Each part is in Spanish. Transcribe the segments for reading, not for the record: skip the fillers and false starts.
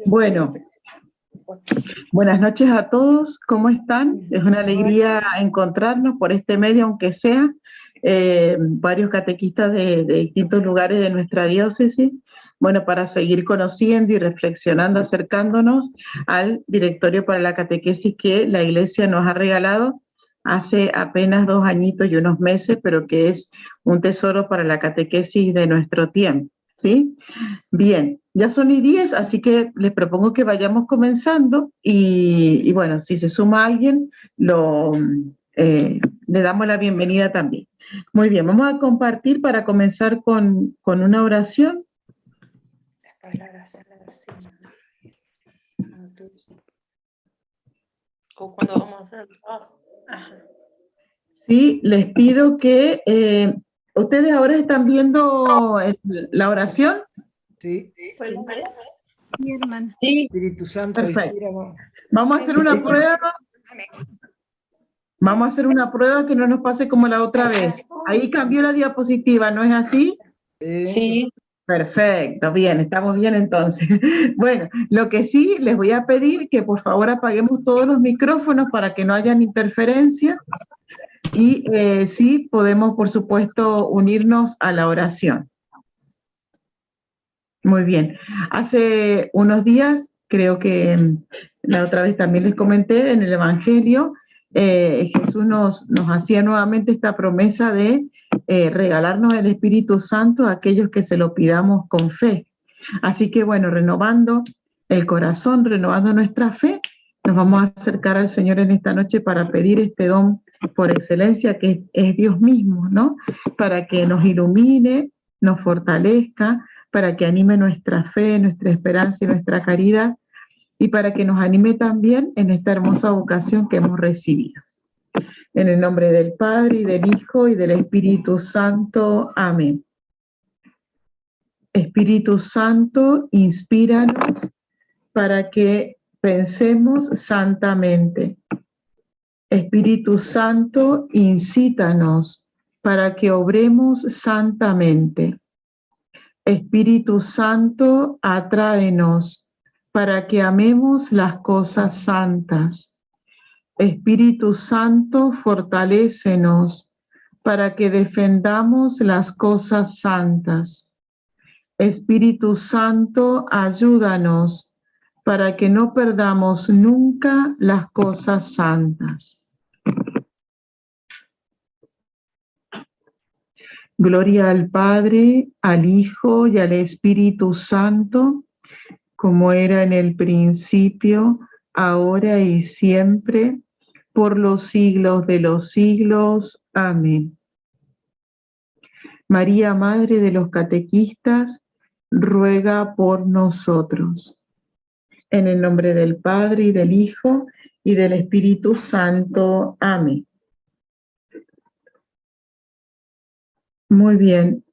Bueno, buenas noches a todos, ¿cómo están? Es una alegría encontrarnos por este medio, aunque sea varios catequistas de distintos lugares de nuestra diócesis, bueno, para seguir conociendo y reflexionando, acercándonos al Directorio para la Catequesis que la Iglesia nos ha regalado hace apenas 2 añitos y unos meses, pero que es un tesoro para la catequesis de nuestro tiempo, ¿sí? Bien, ya son y 10, así que les propongo que vayamos comenzando y bueno, si se suma alguien, le damos la bienvenida también. Muy bien, vamos a compartir para comenzar con una oración. ¿O cuando vamos a hacer el trabajo? Sí, les pido que ustedes ahora están viendo la oración. Sí. Sí, hermano. Sí. Espíritu Santo, Perfecto. inspírame. Vamos a hacer una prueba. Vamos a hacer una prueba que no nos pase como la otra vez. Ahí cambió la diapositiva, ¿no es así? Sí. Perfecto, bien, estamos bien entonces. Bueno, lo que sí les voy a pedir que por favor apaguemos todos los micrófonos para que no hayan interferencia y sí podemos por supuesto unirnos a la oración. Muy bien, hace unos días, creo que la otra vez también les comenté en el Evangelio, Jesús nos hacía nuevamente esta promesa de regalarnos el Espíritu Santo a aquellos que se lo pidamos con fe. Así que bueno, renovando el corazón, renovando nuestra fe, nos vamos a acercar al Señor en esta noche para pedir este don por excelencia que es Dios mismo, ¿no? Para que nos ilumine, nos fortalezca, para que anime nuestra fe, nuestra esperanza y nuestra caridad, y para que nos anime también en esta hermosa vocación que hemos recibido. En el nombre del Padre, y del Hijo, y del Espíritu Santo. Amén. Espíritu Santo, inspíranos para que pensemos santamente. Espíritu Santo, incítanos para que obremos santamente. Espíritu Santo, atráenos para que amemos las cosas santas. Espíritu Santo, fortalécenos para que defendamos las cosas santas. Espíritu Santo, ayúdanos para que no perdamos nunca las cosas santas. Gloria al Padre, al Hijo y al Espíritu Santo, como era en el principio, ahora y siempre, por los siglos de los siglos. Amén. María, Madre de los Catequistas, ruega por nosotros. En el nombre del Padre, y del Hijo, y del Espíritu Santo. Amén. Muy bien.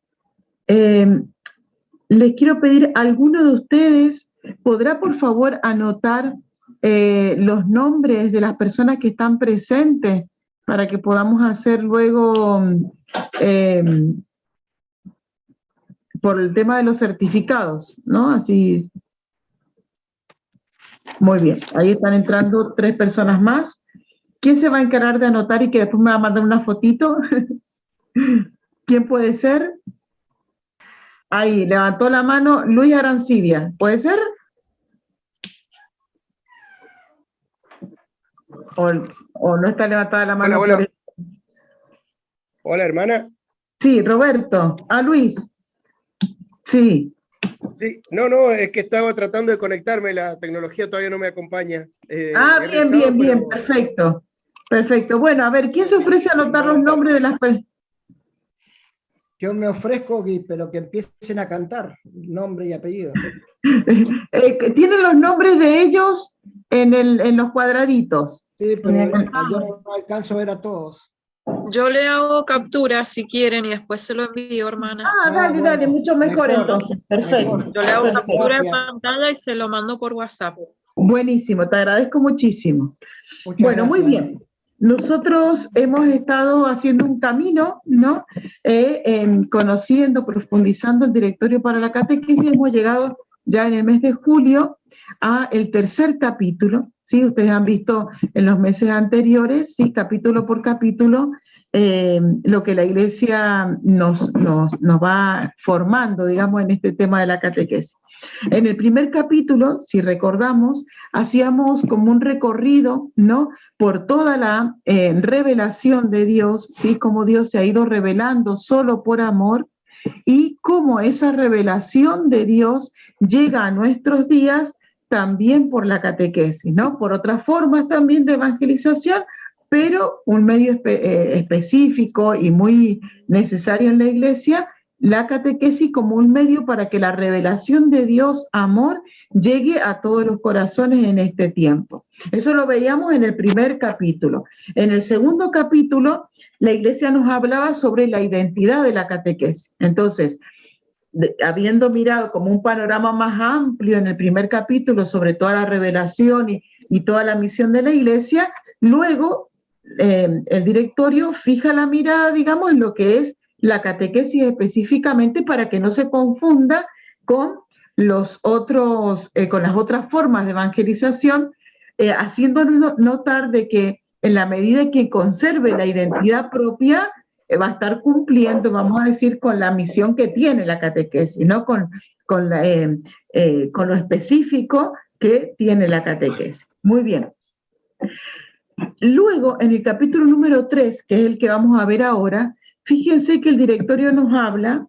Les quiero pedir a alguno de ustedes, ¿podrá por favor anotar los nombres de las personas que están presentes para que podamos hacer luego por el tema de los certificados, ¿no? Así. Muy bien, ahí están entrando 3 personas más. ¿Quién se va a encargar de anotar y que después me va a mandar una fotito? ¿Quién puede ser? Ahí, levantó la mano Luis Arancibia. ¿Puede ser? ¿O no está levantada la mano? Hola. Hola, hermana. Sí, Roberto. Luis. Sí. Sí, no, es que estaba tratando de conectarme, la tecnología todavía no me acompaña. Bien, perfecto. Bueno, a ver, ¿quién se ofrece a anotar los nombres de las personas? Yo me ofrezco, pero que empiecen a cantar, nombre y apellido. Tienen los nombres de ellos en los cuadraditos. Sí, pero yo no alcanzo a ver a todos. Yo le hago captura si quieren y después se lo envío, hermana. Dale, bueno, mucho mejor entonces. Perfecto. Mejor. Yo le hago captura de Gracias. pantalla y se lo mando por WhatsApp. Buenísimo, te agradezco muchísimo. Muchas bueno, gracias. Muy bien. Nosotros hemos estado haciendo un camino, ¿no? Conociendo, profundizando el Directorio para la Catequesis. Hemos llegado ya en el mes de julio a el tercer capítulo, ¿sí? Ustedes han visto en los meses anteriores, ¿sí? Capítulo por capítulo, lo que la Iglesia nos va formando, digamos, en este tema de la catequesis. En el primer capítulo, si recordamos, hacíamos como un recorrido, ¿no?, por toda la revelación de Dios, ¿sí?, cómo Dios se ha ido revelando solo por amor y cómo esa revelación de Dios llega a nuestros días también por la catequesis, ¿no?, por otras formas también de evangelización, pero un medio específico y muy necesario en la Iglesia, la catequesis como un medio para que la revelación de Dios, amor, llegue a todos los corazones en este tiempo. Eso lo veíamos en el primer capítulo. En el segundo capítulo, la Iglesia nos hablaba sobre la identidad de la catequesis. Entonces, habiendo mirado como un panorama más amplio en el primer capítulo sobre toda la revelación y toda la misión de la Iglesia, luego el directorio fija la mirada, digamos, en lo que es la catequesis específicamente para que no se confunda con los otros, con las otras formas de evangelización, haciéndonos notar de que en la medida que conserve la identidad propia, va a estar cumpliendo, vamos a decir, con la misión que tiene la catequesis, ¿no? Con lo específico que tiene la catequesis. Muy bien. Luego, en el capítulo número 3, que es el que vamos a ver ahora, fíjense que el directorio nos habla,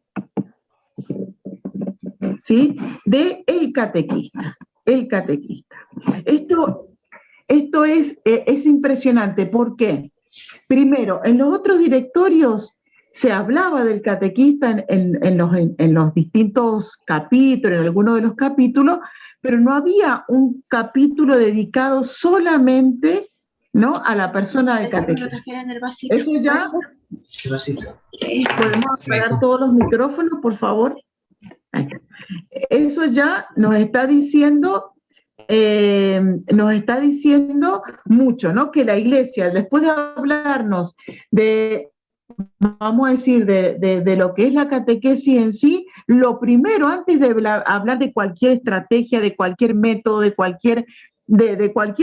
¿sí?, de el catequista, el catequista. Esto es impresionante. ¿Por qué? Primero, en los otros directorios se hablaba del catequista en los distintos capítulos, en algunos de los capítulos, pero no había un capítulo dedicado solamente, ¿no?, a la persona del catequista. Eso ya... ¿Qué vasito? ¿Podemos apagar todos los micrófonos, por favor? Eso ya nos está diciendo mucho, ¿no? Que la Iglesia, después de hablarnos de, vamos a decir, de lo que es la catequesis en sí, lo primero, antes de hablar de cualquier estrategia, de cualquier método, de cualquier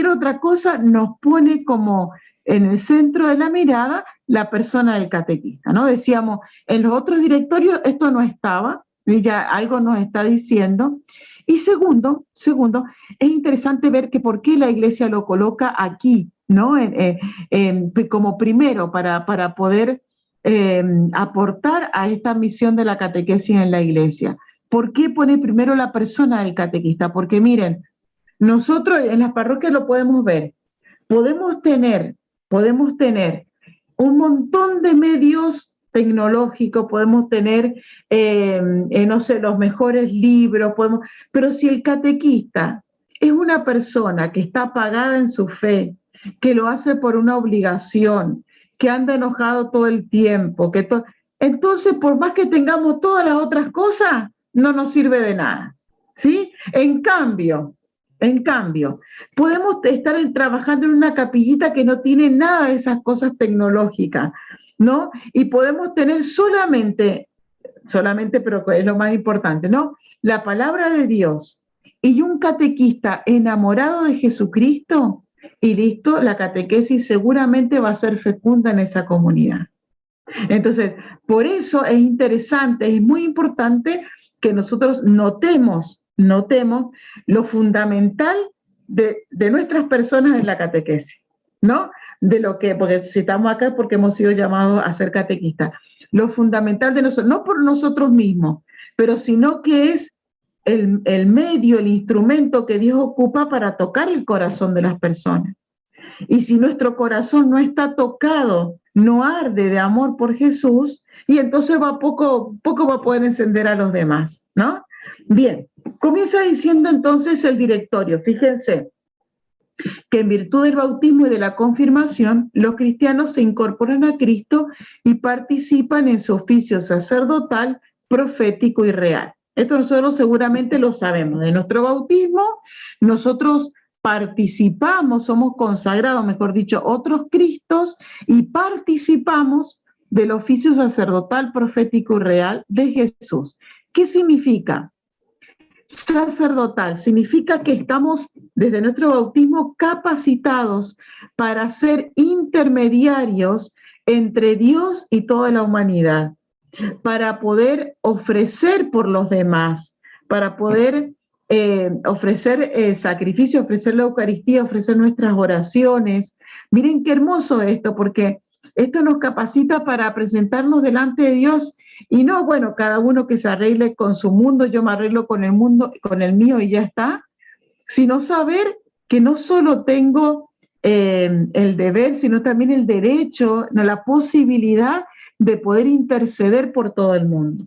otra cosa, nos pone como en el centro de la mirada la persona del catequista, ¿no? Decíamos, en los otros directorios esto no estaba, y ya algo nos está diciendo. Y segundo, es interesante ver que por qué la Iglesia lo coloca aquí, ¿no? Como primero, para poder aportar a esta misión de la catequesis en la Iglesia. ¿Por qué pone primero la persona del catequista? Porque miren, nosotros en las parroquias lo podemos ver, podemos tener un montón de medios tecnológicos, podemos tener, no sé, los mejores libros, pero si el catequista es una persona que está apagada en su fe, que lo hace por una obligación, que anda enojado todo el tiempo, entonces por más que tengamos todas las otras cosas, no nos sirve de nada, ¿sí? En cambio, podemos estar trabajando en una capillita que no tiene nada de esas cosas tecnológicas, ¿no? Y podemos tener solamente, pero es lo más importante, ¿no?, la palabra de Dios y un catequista enamorado de Jesucristo, y listo, la catequesis seguramente va a ser fecunda en esa comunidad. Entonces, por eso es interesante, es muy importante que nosotros notemos lo fundamental de nuestras personas en la catequesis, ¿no? Porque si estamos acá es porque hemos sido llamados a ser catequistas. Lo fundamental de nosotros, no por nosotros mismos, pero sino que es el medio, el instrumento que Dios ocupa para tocar el corazón de las personas. Y si nuestro corazón no está tocado, no arde de amor por Jesús, y entonces poco va a poder encender a los demás, ¿no? Bien, comienza diciendo entonces el directorio, fíjense, que en virtud del bautismo y de la confirmación, los cristianos se incorporan a Cristo y participan en su oficio sacerdotal, profético y real. Esto nosotros seguramente lo sabemos. De nuestro bautismo, nosotros participamos, somos consagrados, mejor dicho, otros Cristos, y participamos del oficio sacerdotal, profético y real de Jesús. ¿Qué significa? sacerdotal significa que estamos desde nuestro bautismo capacitados para ser intermediarios entre Dios y toda la humanidad, para poder ofrecer por los demás, para poder ofrecer sacrificio, ofrecer la Eucaristía, ofrecer nuestras oraciones. Miren qué hermoso esto, porque esto nos capacita para presentarnos delante de Dios y no, bueno, cada uno que se arregle con su mundo, yo me arreglo con el mundo, con el mío y ya está, sino saber que no solo tengo el deber, sino también el derecho, no, la posibilidad de poder interceder por todo el mundo.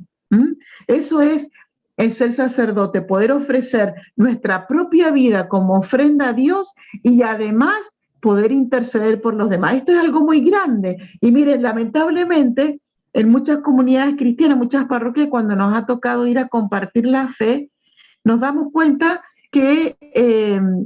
Eso es el ser sacerdote, poder ofrecer nuestra propia vida como ofrenda a Dios y además poder interceder por los demás. Esto es algo muy grande. Y miren, lamentablemente, en muchas comunidades cristianas, muchas parroquias, cuando nos ha tocado ir a compartir la fe, nos damos cuenta que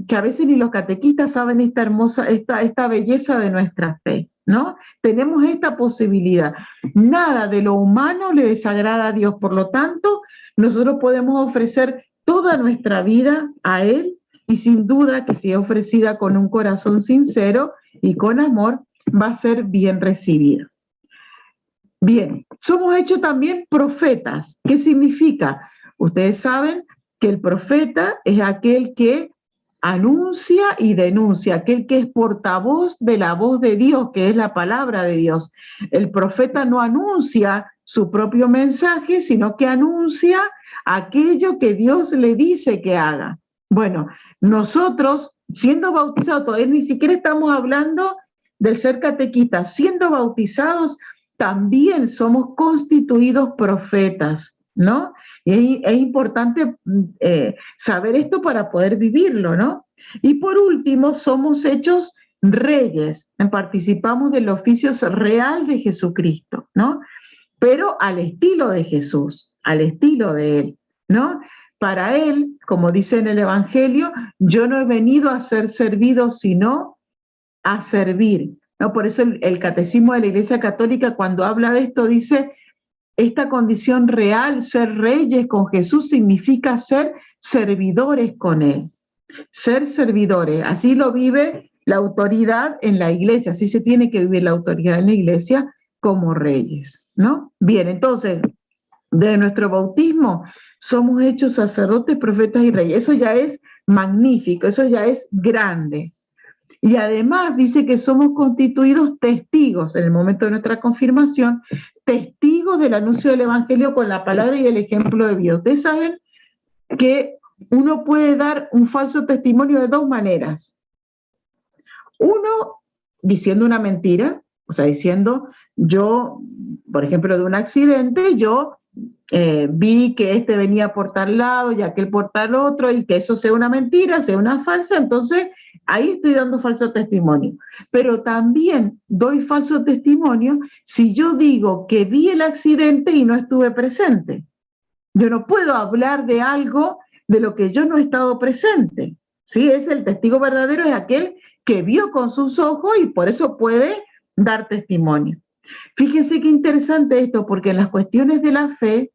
a veces ni los catequistas saben esta hermosa, esta belleza de nuestra fe, ¿no? Tenemos esta posibilidad. Nada de lo humano le desagrada a Dios, por lo tanto, nosotros podemos ofrecer toda nuestra vida a Él y sin duda que si es ofrecida con un corazón sincero y con amor, va a ser bien recibida. Bien, somos hechos también profetas. ¿Qué significa? Ustedes saben que el profeta es aquel que anuncia y denuncia, aquel que es portavoz de la voz de Dios, que es la palabra de Dios. El profeta no anuncia su propio mensaje, sino que anuncia aquello que Dios le dice que haga. Bueno, nosotros, siendo bautizados, todavía ni siquiera estamos hablando del ser catequistas, siendo bautizados, también somos constituidos profetas, ¿no? Y es importante saber esto para poder vivirlo, ¿no? Y por último, somos hechos reyes, participamos del oficio real de Jesucristo, ¿no? Pero al estilo de Jesús, al estilo de Él, ¿no? Para Él, como dice en el Evangelio, yo no he venido a ser servido, sino a servir, ¿no? Por eso el Catecismo de la Iglesia Católica, cuando habla de esto, dice: esta condición real, ser reyes con Jesús, significa ser servidores con Él. Ser servidores, así lo vive la autoridad en la Iglesia, así se tiene que vivir la autoridad en la Iglesia como reyes, ¿no? Bien, entonces, de nuestro bautismo somos hechos sacerdotes, profetas y reyes. Eso ya es magnífico, eso ya es grande. Y además dice que somos constituidos testigos en el momento de nuestra confirmación, testigos del anuncio del Evangelio con la palabra y el ejemplo de vida. Ustedes saben que uno puede dar un falso testimonio de dos maneras. Uno, diciendo una mentira, o sea, diciendo yo, por ejemplo, de un accidente, yo vi que este venía por tal lado y aquel por tal otro, y que eso sea una mentira, sea una falsa, entonces ahí estoy dando falso testimonio. Pero también doy falso testimonio si yo digo que vi el accidente y no estuve presente. Yo no puedo hablar de algo de lo que yo no he estado presente. ¿Sí? Es el testigo verdadero, es aquel que vio con sus ojos y por eso puede dar testimonio. Fíjense qué interesante esto, porque en las cuestiones de la fe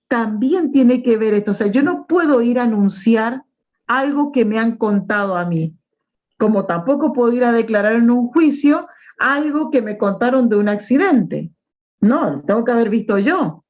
también tiene que ver esto. O sea, yo no puedo ir a anunciar algo que me han contado a mí, como tampoco puedo ir a declarar en un juicio algo que me contaron de un accidente. No, lo tengo que haber visto yo,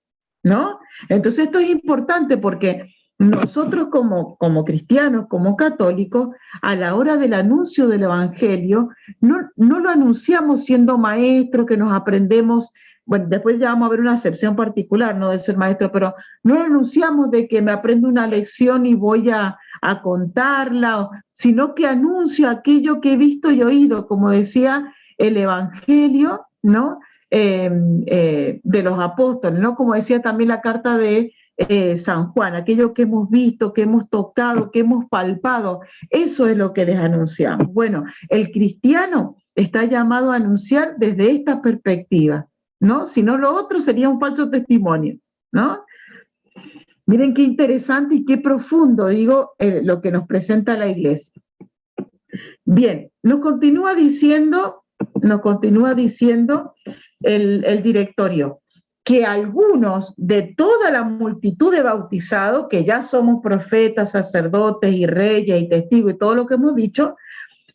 ¿no? Entonces esto es importante porque nosotros como cristianos, como católicos, a la hora del anuncio del Evangelio, no lo anunciamos siendo maestros, que nos aprendemos, bueno, después ya vamos a ver una excepción particular, no de ser maestro, pero no lo anunciamos de que me aprendo una lección y voy a contarla, sino que anuncio aquello que he visto y oído, como decía el Evangelio, ¿no? De los apóstoles, ¿no? Como decía también la carta de San Juan, aquello que hemos visto, que hemos tocado, que hemos palpado, eso es lo que les anunciamos. Bueno, el cristiano está llamado a anunciar desde esta perspectiva, ¿no? Si no, lo otro sería un falso testimonio, ¿no? Miren qué interesante y qué profundo, digo, lo que nos presenta la Iglesia. Bien, nos continúa diciendo el directorio. que algunos de toda la multitud de bautizados, que ya somos profetas, sacerdotes y reyes y testigos y todo lo que hemos dicho,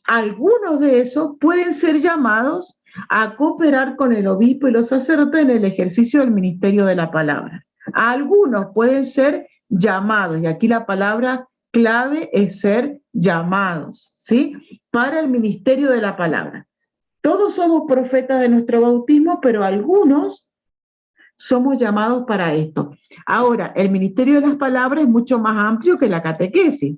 algunos de esos pueden ser llamados a cooperar con el obispo y los sacerdotes en el ejercicio del ministerio de la palabra. Algunos pueden ser llamados, y aquí la palabra clave es ser llamados, ¿sí? Para el ministerio de la palabra. Todos somos profetas de nuestro bautismo, pero algunos somos llamados para esto. Ahora, el ministerio de las palabras es mucho más amplio que la catequesis,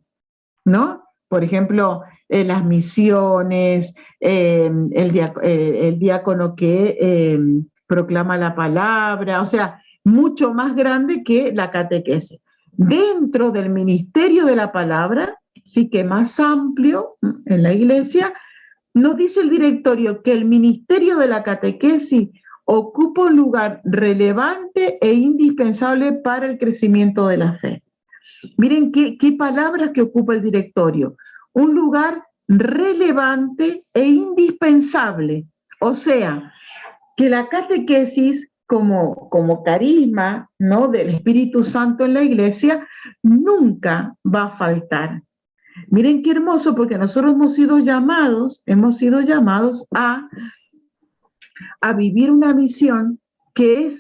¿no? Por ejemplo, las misiones, el diácono que proclama la palabra, o sea, mucho más grande que la catequesis. Dentro del ministerio de la palabra, sí que más amplio en la iglesia, nos dice el directorio que el ministerio de la catequesis ocupa un lugar relevante e indispensable para el crecimiento de la fe. Miren qué palabras que ocupa el directorio. Un lugar relevante e indispensable. O sea, que la catequesis como carisma, ¿no?, del Espíritu Santo en la iglesia nunca va a faltar. Miren qué hermoso, porque nosotros hemos sido llamados a vivir una misión que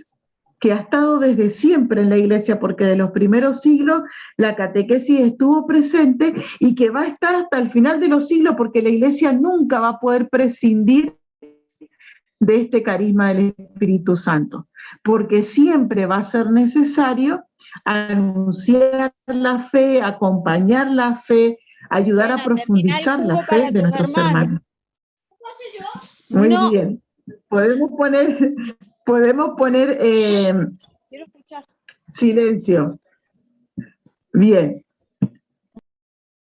ha estado desde siempre en la iglesia, porque de los primeros siglos la catequesis estuvo presente y que va a estar hasta el final de los siglos, porque la iglesia nunca va a poder prescindir de este carisma del Espíritu Santo, porque siempre va a ser necesario anunciar la fe, acompañar la fe, ayudar a profundizar la fe de nuestros hermanos. Muy bien. Podemos poner silencio. Bien.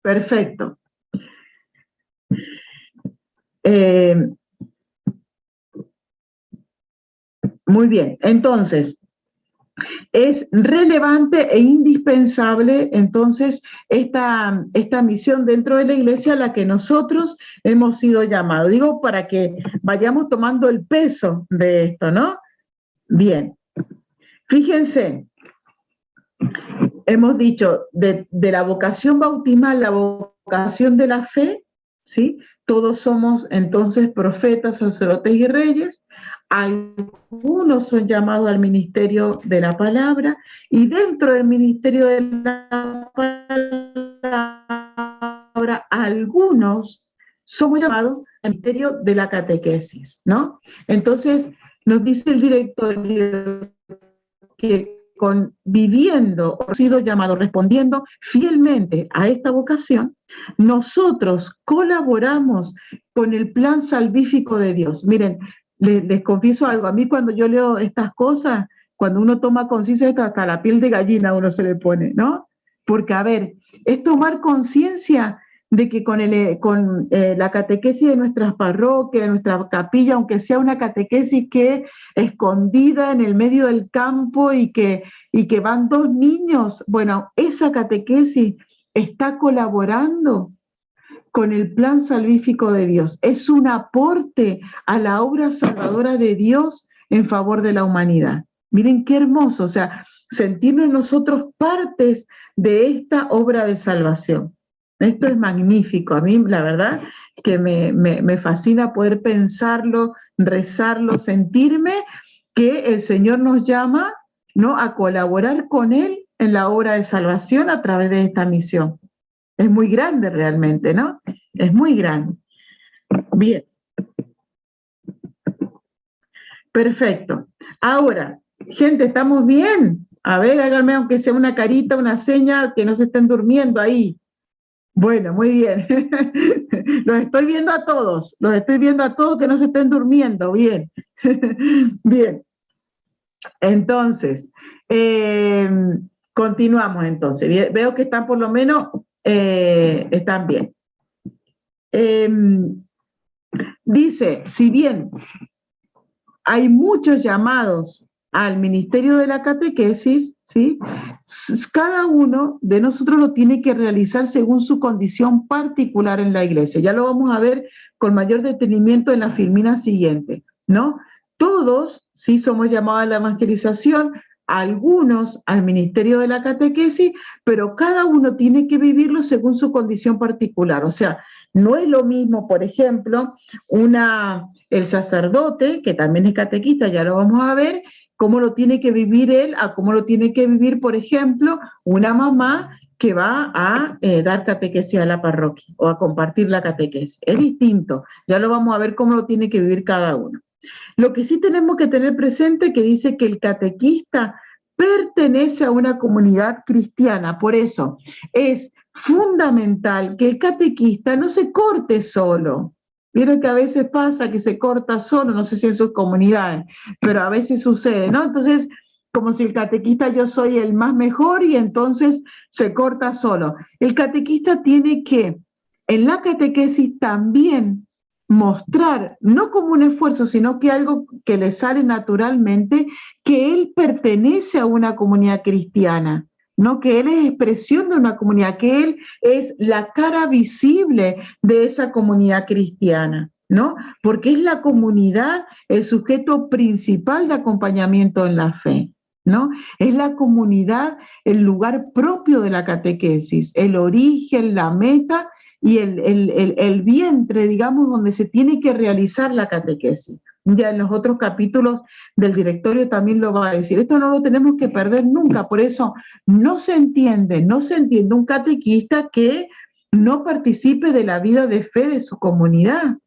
Perfecto. Muy bien. Entonces, es relevante e indispensable entonces esta misión dentro de la iglesia a la que nosotros hemos sido llamados. Digo, para que vayamos tomando el peso de esto, ¿no? Bien. Fíjense, hemos dicho de la vocación bautismal, la vocación de la fe, ¿sí? Todos somos entonces profetas, sacerdotes y reyes. Algunos son llamados al ministerio de la palabra, y dentro del ministerio de la palabra, algunos somos llamados al ministerio de la catequesis, ¿no? Entonces, nos dice el directorio que viviendo, o sido llamado, respondiendo fielmente a esta vocación, nosotros colaboramos con el plan salvífico de Dios. Miren, les confieso algo, a mí cuando yo leo estas cosas, cuando uno toma conciencia, hasta la piel de gallina uno se le pone, ¿no? Porque, a ver, es tomar conciencia de que con la catequesis de nuestras parroquias, de nuestra capilla, aunque sea una catequesis que escondida en el medio del campo y que van 2 niños, bueno, esa catequesis está colaborando con el plan salvífico de Dios. Es un aporte a la obra salvadora de Dios en favor de la humanidad. Miren qué hermoso, o sea, sentirnos nosotros partes de esta obra de salvación. Esto es magnífico. A mí, la verdad, que me fascina poder pensarlo, rezarlo, sentirme que el Señor nos llama, ¿no?, a colaborar con Él en la obra de salvación a través de esta misión. Es muy grande realmente, ¿no? Es muy grande. Bien. Perfecto. Ahora, gente, ¿estamos bien? A ver, háganme aunque sea una carita, una seña, que no se estén durmiendo ahí. Bueno, muy bien. Los estoy viendo a todos que no se estén durmiendo. Bien. Bien. Entonces, continuamos entonces. Veo que están por lo menos, están bien. Dice, si bien hay muchos llamados al ministerio de la catequesis, ¿sí?, cada uno de nosotros lo tiene que realizar según su condición particular en la iglesia. Ya lo vamos a ver con mayor detenimiento en la filmina siguiente, ¿no? todos sí somos llamados a la evangelización, algunos al ministerio de la catequesis, pero cada uno tiene que vivirlo según su condición particular. O sea, no es lo mismo, por ejemplo, el sacerdote, que también es catequista, ya lo vamos a ver, cómo lo tiene que vivir él, a cómo lo tiene que vivir, por ejemplo, una mamá que va a dar catequesis a la parroquia o a compartir la catequesis. Es distinto, ya lo vamos a ver cómo lo tiene que vivir cada uno. Lo que sí tenemos que tener presente que dice que el catequista pertenece a una comunidad cristiana, por eso es fundamental que el catequista no se corte solo. Vieron que a veces pasa que se corta solo, no sé si en sus comunidades, pero a veces sucede, ¿no? Entonces, como si el catequista yo soy el más mejor y entonces se corta solo. El catequista tiene que, en la catequesis también, mostrar, no como un esfuerzo, sino que algo que le sale naturalmente, que él pertenece a una comunidad cristiana, no que él es expresión de una comunidad, que él es la cara visible de esa comunidad cristiana, ¿no? Porque es la comunidad el sujeto principal de acompañamiento en la fe, ¿no? Es la comunidad el lugar propio de la catequesis, el origen, la meta y el vientre, digamos, donde se tiene que realizar la catequesis. Ya en los otros capítulos del directorio también lo va a decir. Esto no lo tenemos que perder nunca, por eso no se entiende un catequista que no participe de la vida de fe de su comunidad.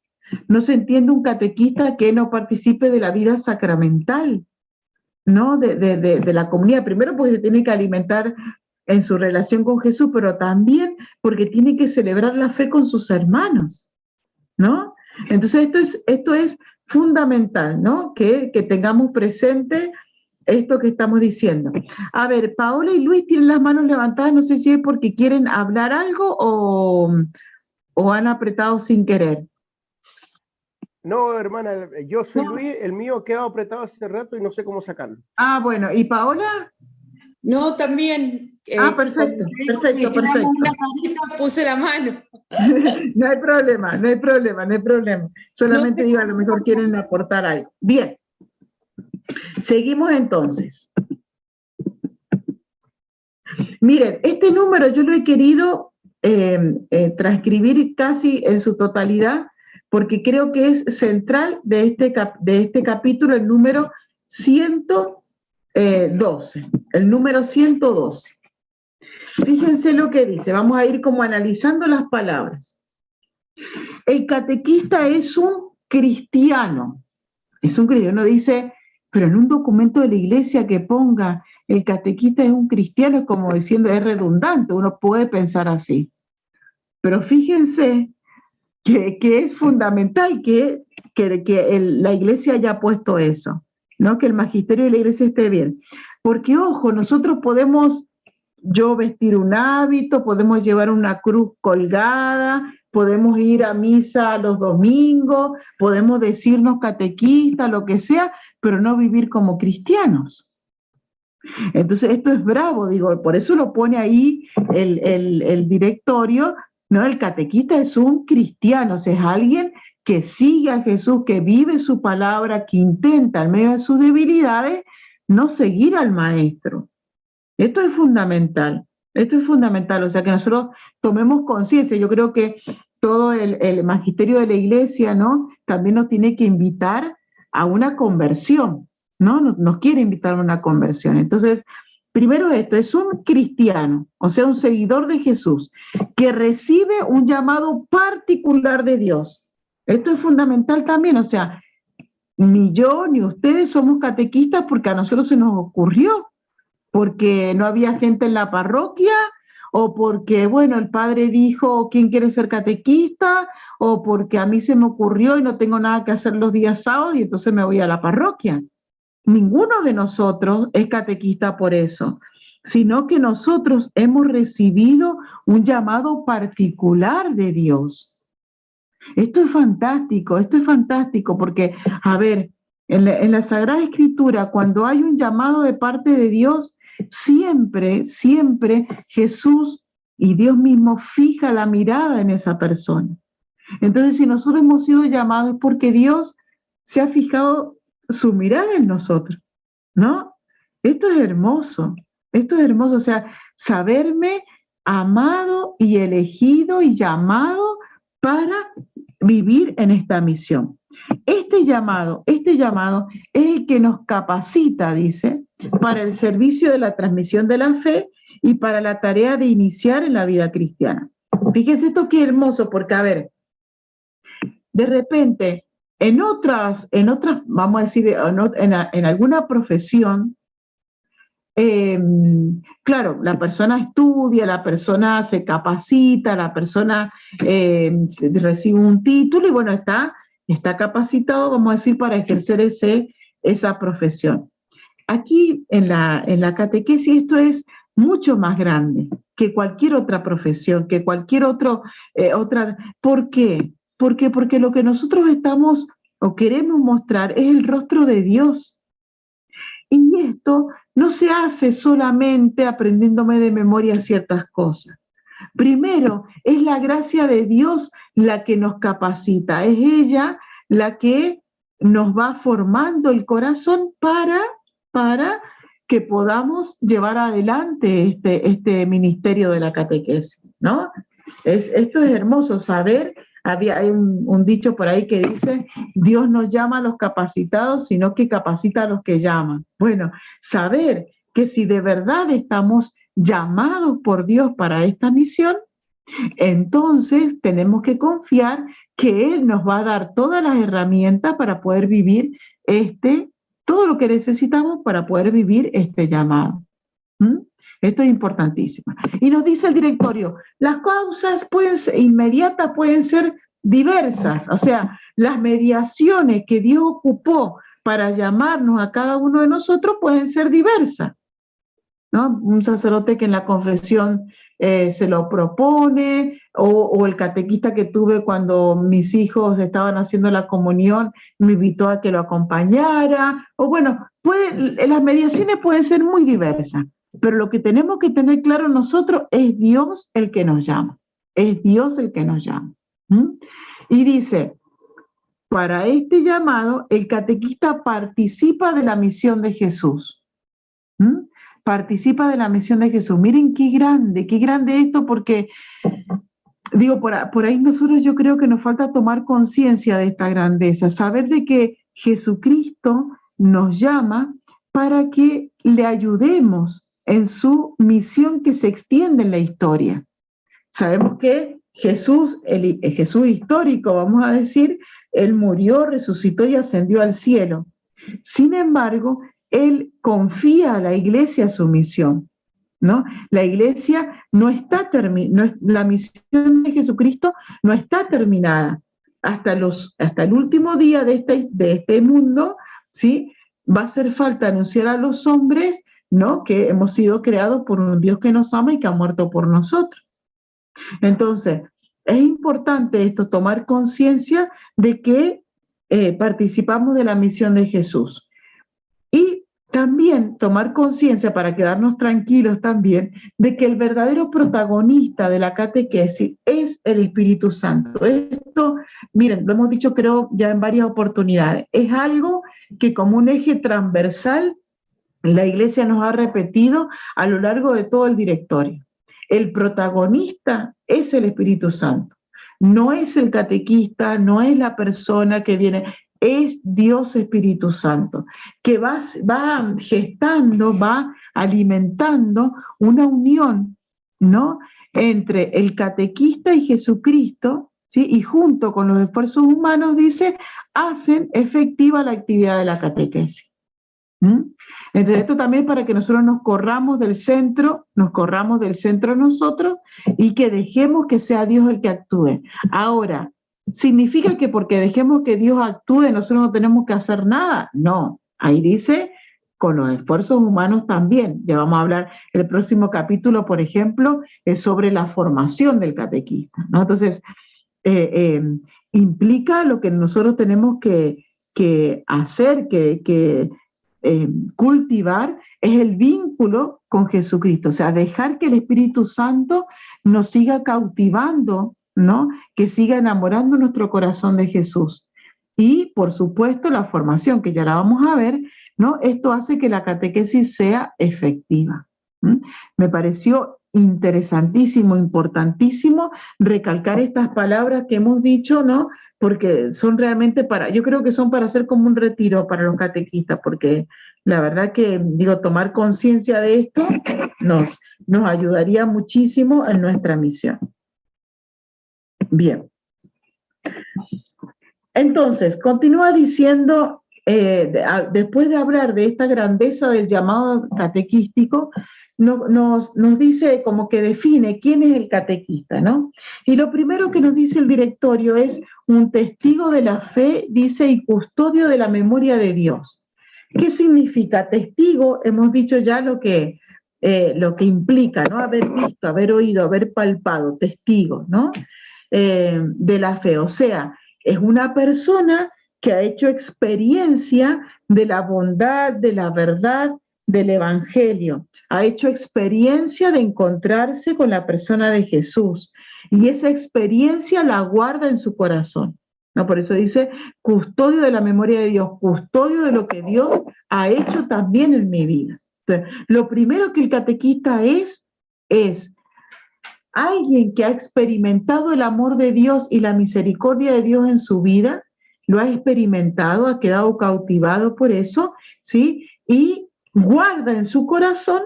No se entiende un catequista que no participe de la vida sacramental, ¿no? De la comunidad. Primero porque se tiene que alimentar en su relación con Jesús, pero también porque tiene que celebrar la fe con sus hermanos, ¿no? Entonces esto es fundamental, ¿no? Que tengamos presente esto que estamos diciendo. A ver, Paola y Luis tienen las manos levantadas, no sé si es porque quieren hablar algo o han apretado sin querer. No, hermana, yo soy Luis, el mío ha quedado apretado hace rato y no sé cómo sacarlo. Ah, bueno, ¿y Paola? No, también. Perfecto. Una carita, puse la mano. No hay problema. Solamente digo, a lo mejor quieren aportar algo. Bien. Seguimos entonces. Miren, este número yo lo he querido transcribir casi en su totalidad, porque creo que es central de este capítulo, el número 112. El número 112. Fíjense lo que dice, vamos a ir como analizando las palabras. El catequista es un cristiano. Uno dice, pero en un documento de la iglesia que ponga el catequista es un cristiano, es como diciendo, es redundante, uno puede pensar así. Pero fíjense que es fundamental que la iglesia haya puesto eso, ¿no? Que el magisterio de la iglesia esté bien. Porque, ojo, nosotros podemos vestir un hábito, podemos llevar una cruz colgada, podemos ir a misa los domingos, podemos decirnos catequistas, lo que sea, pero no vivir como cristianos. Entonces esto es bravo, digo, por eso lo pone ahí el directorio, ¿no? El catequista es un cristiano, o sea, es alguien que sigue a Jesús, que vive su palabra, que intenta en medio de sus debilidades no seguir al maestro. Esto es fundamental, o sea, que nosotros tomemos conciencia. Yo creo que todo el magisterio de la iglesia, ¿no? También nos tiene que invitar a una conversión, ¿no? Nos quiere invitar a una conversión. Entonces, primero esto, es un cristiano, o sea, un seguidor de Jesús, que recibe un llamado particular de Dios. Esto es fundamental también, o sea, ni yo ni ustedes somos catequistas porque a nosotros se nos ocurrió, porque no había gente en la parroquia, o porque, bueno, el padre dijo, ¿quién quiere ser catequista? O porque a mí se me ocurrió y no tengo nada que hacer los días sábados y entonces me voy a la parroquia. Ninguno de nosotros es catequista por eso, sino que nosotros hemos recibido un llamado particular de Dios. Esto es fantástico, porque, a ver, en la Sagrada Escritura, cuando hay un llamado de parte de Dios, siempre Jesús y Dios mismo fija la mirada en esa persona. Entonces, si nosotros hemos sido llamados es porque Dios se ha fijado su mirada en nosotros, ¿no? Esto es hermoso, o sea, saberme amado y elegido y llamado para vivir en esta misión. Este llamado es el que nos capacita, dice, para el servicio de la transmisión de la fe y para la tarea de iniciar en la vida cristiana. Fíjense esto qué hermoso, porque a ver, de repente, en otras, vamos a decir, en alguna profesión, claro, la persona estudia, la persona se capacita, la persona recibe un título y bueno, está capacitado, vamos a decir, para ejercer esa profesión. Aquí en la catequesis esto es mucho más grande que cualquier otra profesión, que cualquier otra. ¿Por qué? Porque lo que nosotros estamos o queremos mostrar es el rostro de Dios. Y esto no se hace solamente aprendiéndome de memoria ciertas cosas. Primero, es la gracia de Dios la que nos capacita, es ella la que nos va formando el corazón para que podamos llevar adelante este ministerio de la catequesis, ¿no? Esto es hermoso, saber. Hay un dicho por ahí que dice, Dios no llama a los capacitados, sino que capacita a los que llaman. Bueno, saber que si de verdad estamos llamados por Dios para esta misión, entonces tenemos que confiar que Él nos va a dar todas las herramientas para poder vivir todo lo que necesitamos para poder vivir este llamado. Esto es importantísimo. Y nos dice el directorio, las causas inmediatas pueden ser diversas, o sea, las mediaciones que Dios ocupó para llamarnos a cada uno de nosotros pueden ser diversas, ¿no? Un sacerdote que en la confesión se lo propone, o el catequista que tuve cuando mis hijos estaban haciendo la comunión me invitó a que lo acompañara, o bueno, las mediaciones pueden ser muy diversas. Pero lo que tenemos que tener claro nosotros es Dios el que nos llama. Es Dios el que nos llama. Y dice, para este llamado, el catequista participa de la misión de Jesús. Participa de la misión de Jesús. Miren qué grande esto, porque, digo, por ahí nosotros yo creo que nos falta tomar conciencia de esta grandeza, saber de que Jesucristo nos llama para que le ayudemos en su misión que se extiende en la historia. Sabemos que Jesús, el Jesús histórico, vamos a decir, Él murió, resucitó y ascendió al cielo. Sin embargo, Él confía a la iglesia su misión, ¿no? La iglesia no está terminada, la misión de Jesucristo no está terminada. Hasta el último día de este mundo, ¿sí? Va a hacer falta anunciar a los hombres, ¿no? Que hemos sido creados por un Dios que nos ama y que ha muerto por nosotros. Entonces, es importante esto, tomar conciencia de que participamos de la misión de Jesús. Y también tomar conciencia, para quedarnos tranquilos también, de que el verdadero protagonista de la catequesis es el Espíritu Santo. Esto, miren, lo hemos dicho creo ya en varias oportunidades, es algo que como un eje transversal la Iglesia nos ha repetido a lo largo de todo el directorio. El protagonista es el Espíritu Santo. No es el catequista, no es la persona que viene, es Dios Espíritu Santo, que va gestando, va alimentando una unión, ¿no? Entre el catequista y Jesucristo, ¿sí? Y junto con los esfuerzos humanos, dice, hacen efectiva la actividad de la catequesis. Entonces esto también para que nosotros nos corramos del centro nosotros y que dejemos que sea Dios el que actúe. Ahora, ¿significa que porque dejemos que Dios actúe nosotros no tenemos que hacer nada? No, ahí dice con los esfuerzos humanos también. Ya vamos a hablar el próximo capítulo, por ejemplo, es sobre la formación del catequista, ¿no? Entonces, implica lo que nosotros tenemos que hacer, cultivar, es el vínculo con Jesucristo, o sea, dejar que el Espíritu Santo nos siga cautivando, ¿no? Que siga enamorando nuestro corazón de Jesús. y, por supuesto, la formación, que ya la vamos a ver, ¿no? Esto hace que la catequesis sea efectiva. Me pareció interesantísimo, importantísimo recalcar estas palabras que hemos dicho, ¿no? Porque son realmente yo creo que son para hacer como un retiro para los catequistas, porque la verdad que, digo, tomar conciencia de esto nos ayudaría muchísimo en nuestra misión. Bien. Entonces, continúa diciendo, después de hablar de esta grandeza del llamado catequístico, nos dice, como que define quién es el catequista, ¿no? Y lo primero que nos dice el directorio es un testigo de la fe, dice, y custodio de la memoria de Dios. ¿Qué significa? Testigo, hemos dicho ya lo que implica, ¿no? Haber visto, haber oído, haber palpado, testigo, ¿no? De la fe, o sea, es una persona que ha hecho experiencia de la bondad, de la verdad, del Evangelio. Ha hecho experiencia de encontrarse con la persona de Jesús. Y esa experiencia la guarda en su corazón, ¿no? Por eso dice, custodio de la memoria de Dios, custodio de lo que Dios ha hecho también en mi vida. Entonces, lo primero que el catequista es alguien que ha experimentado el amor de Dios y la misericordia de Dios en su vida, lo ha experimentado, ha quedado cautivado por eso, ¿sí? Y guarda en su corazón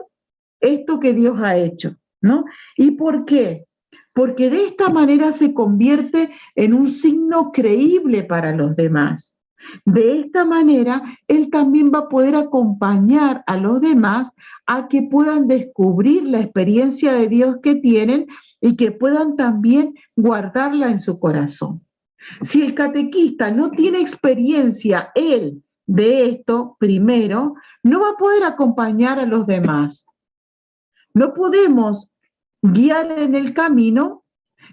esto que Dios ha hecho, ¿no? ¿Y por qué? Porque de esta manera se convierte en un signo creíble para los demás. De esta manera, él también va a poder acompañar a los demás a que puedan descubrir la experiencia de Dios que tienen y que puedan también guardarla en su corazón. Si el catequista no tiene experiencia, él, de esto, primero, no va a poder acompañar a los demás. No podemos guiar en el camino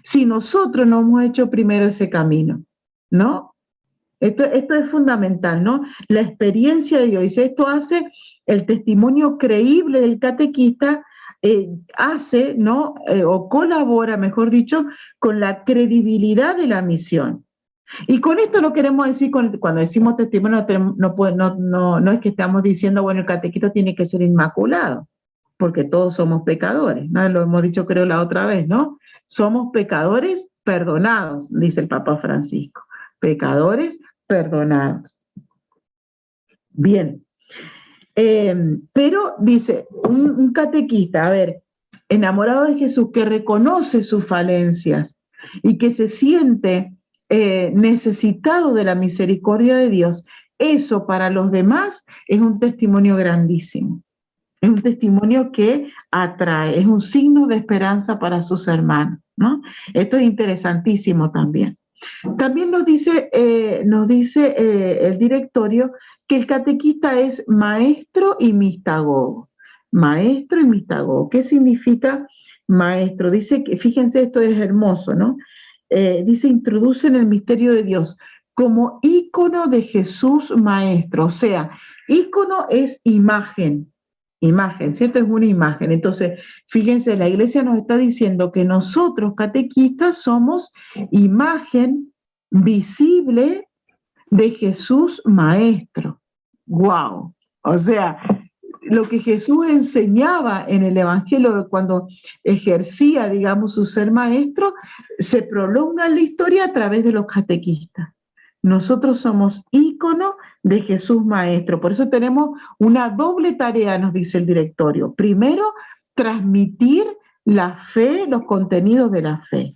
si nosotros no hemos hecho primero ese camino, ¿no? Esto es fundamental, ¿no? La experiencia de Dios. Y esto hace el testimonio creíble del catequista, hace, ¿no? O colabora, mejor dicho, con la credibilidad de la misión. Y con esto no queremos decir, cuando decimos testimonio, no es que estamos diciendo, bueno, el catequista tiene que ser inmaculado, porque todos somos pecadores, ¿no? Lo hemos dicho creo la otra vez, ¿no? Somos pecadores perdonados, dice el Papa Francisco. Pecadores perdonados. Bien. Pero dice, un catequista, a ver, enamorado de Jesús, que reconoce sus falencias y que se siente necesitado de la misericordia de Dios, eso para los demás es un testimonio grandísimo. Es un testimonio que atrae, es un signo de esperanza para sus hermanos, ¿no? Esto es interesantísimo también. También nos dice el directorio que el catequista es maestro y mistagogo. Maestro y mistagogo. ¿Qué significa maestro? Dice que, fíjense, esto es hermoso, ¿no? Dice, introduce en el misterio de Dios como ícono de Jesús maestro. O sea, ícono es imagen, ¿cierto? Es una imagen. Entonces, fíjense, la Iglesia nos está diciendo que nosotros, catequistas, somos imagen visible de Jesús maestro. ¡Wow! O sea, lo que Jesús enseñaba en el Evangelio cuando ejercía, digamos, su ser maestro, se prolonga en la historia a través de los catequistas. Nosotros somos ícono de Jesús maestro. Por eso tenemos una doble tarea, nos dice el directorio. Primero, transmitir la fe, los contenidos de la fe.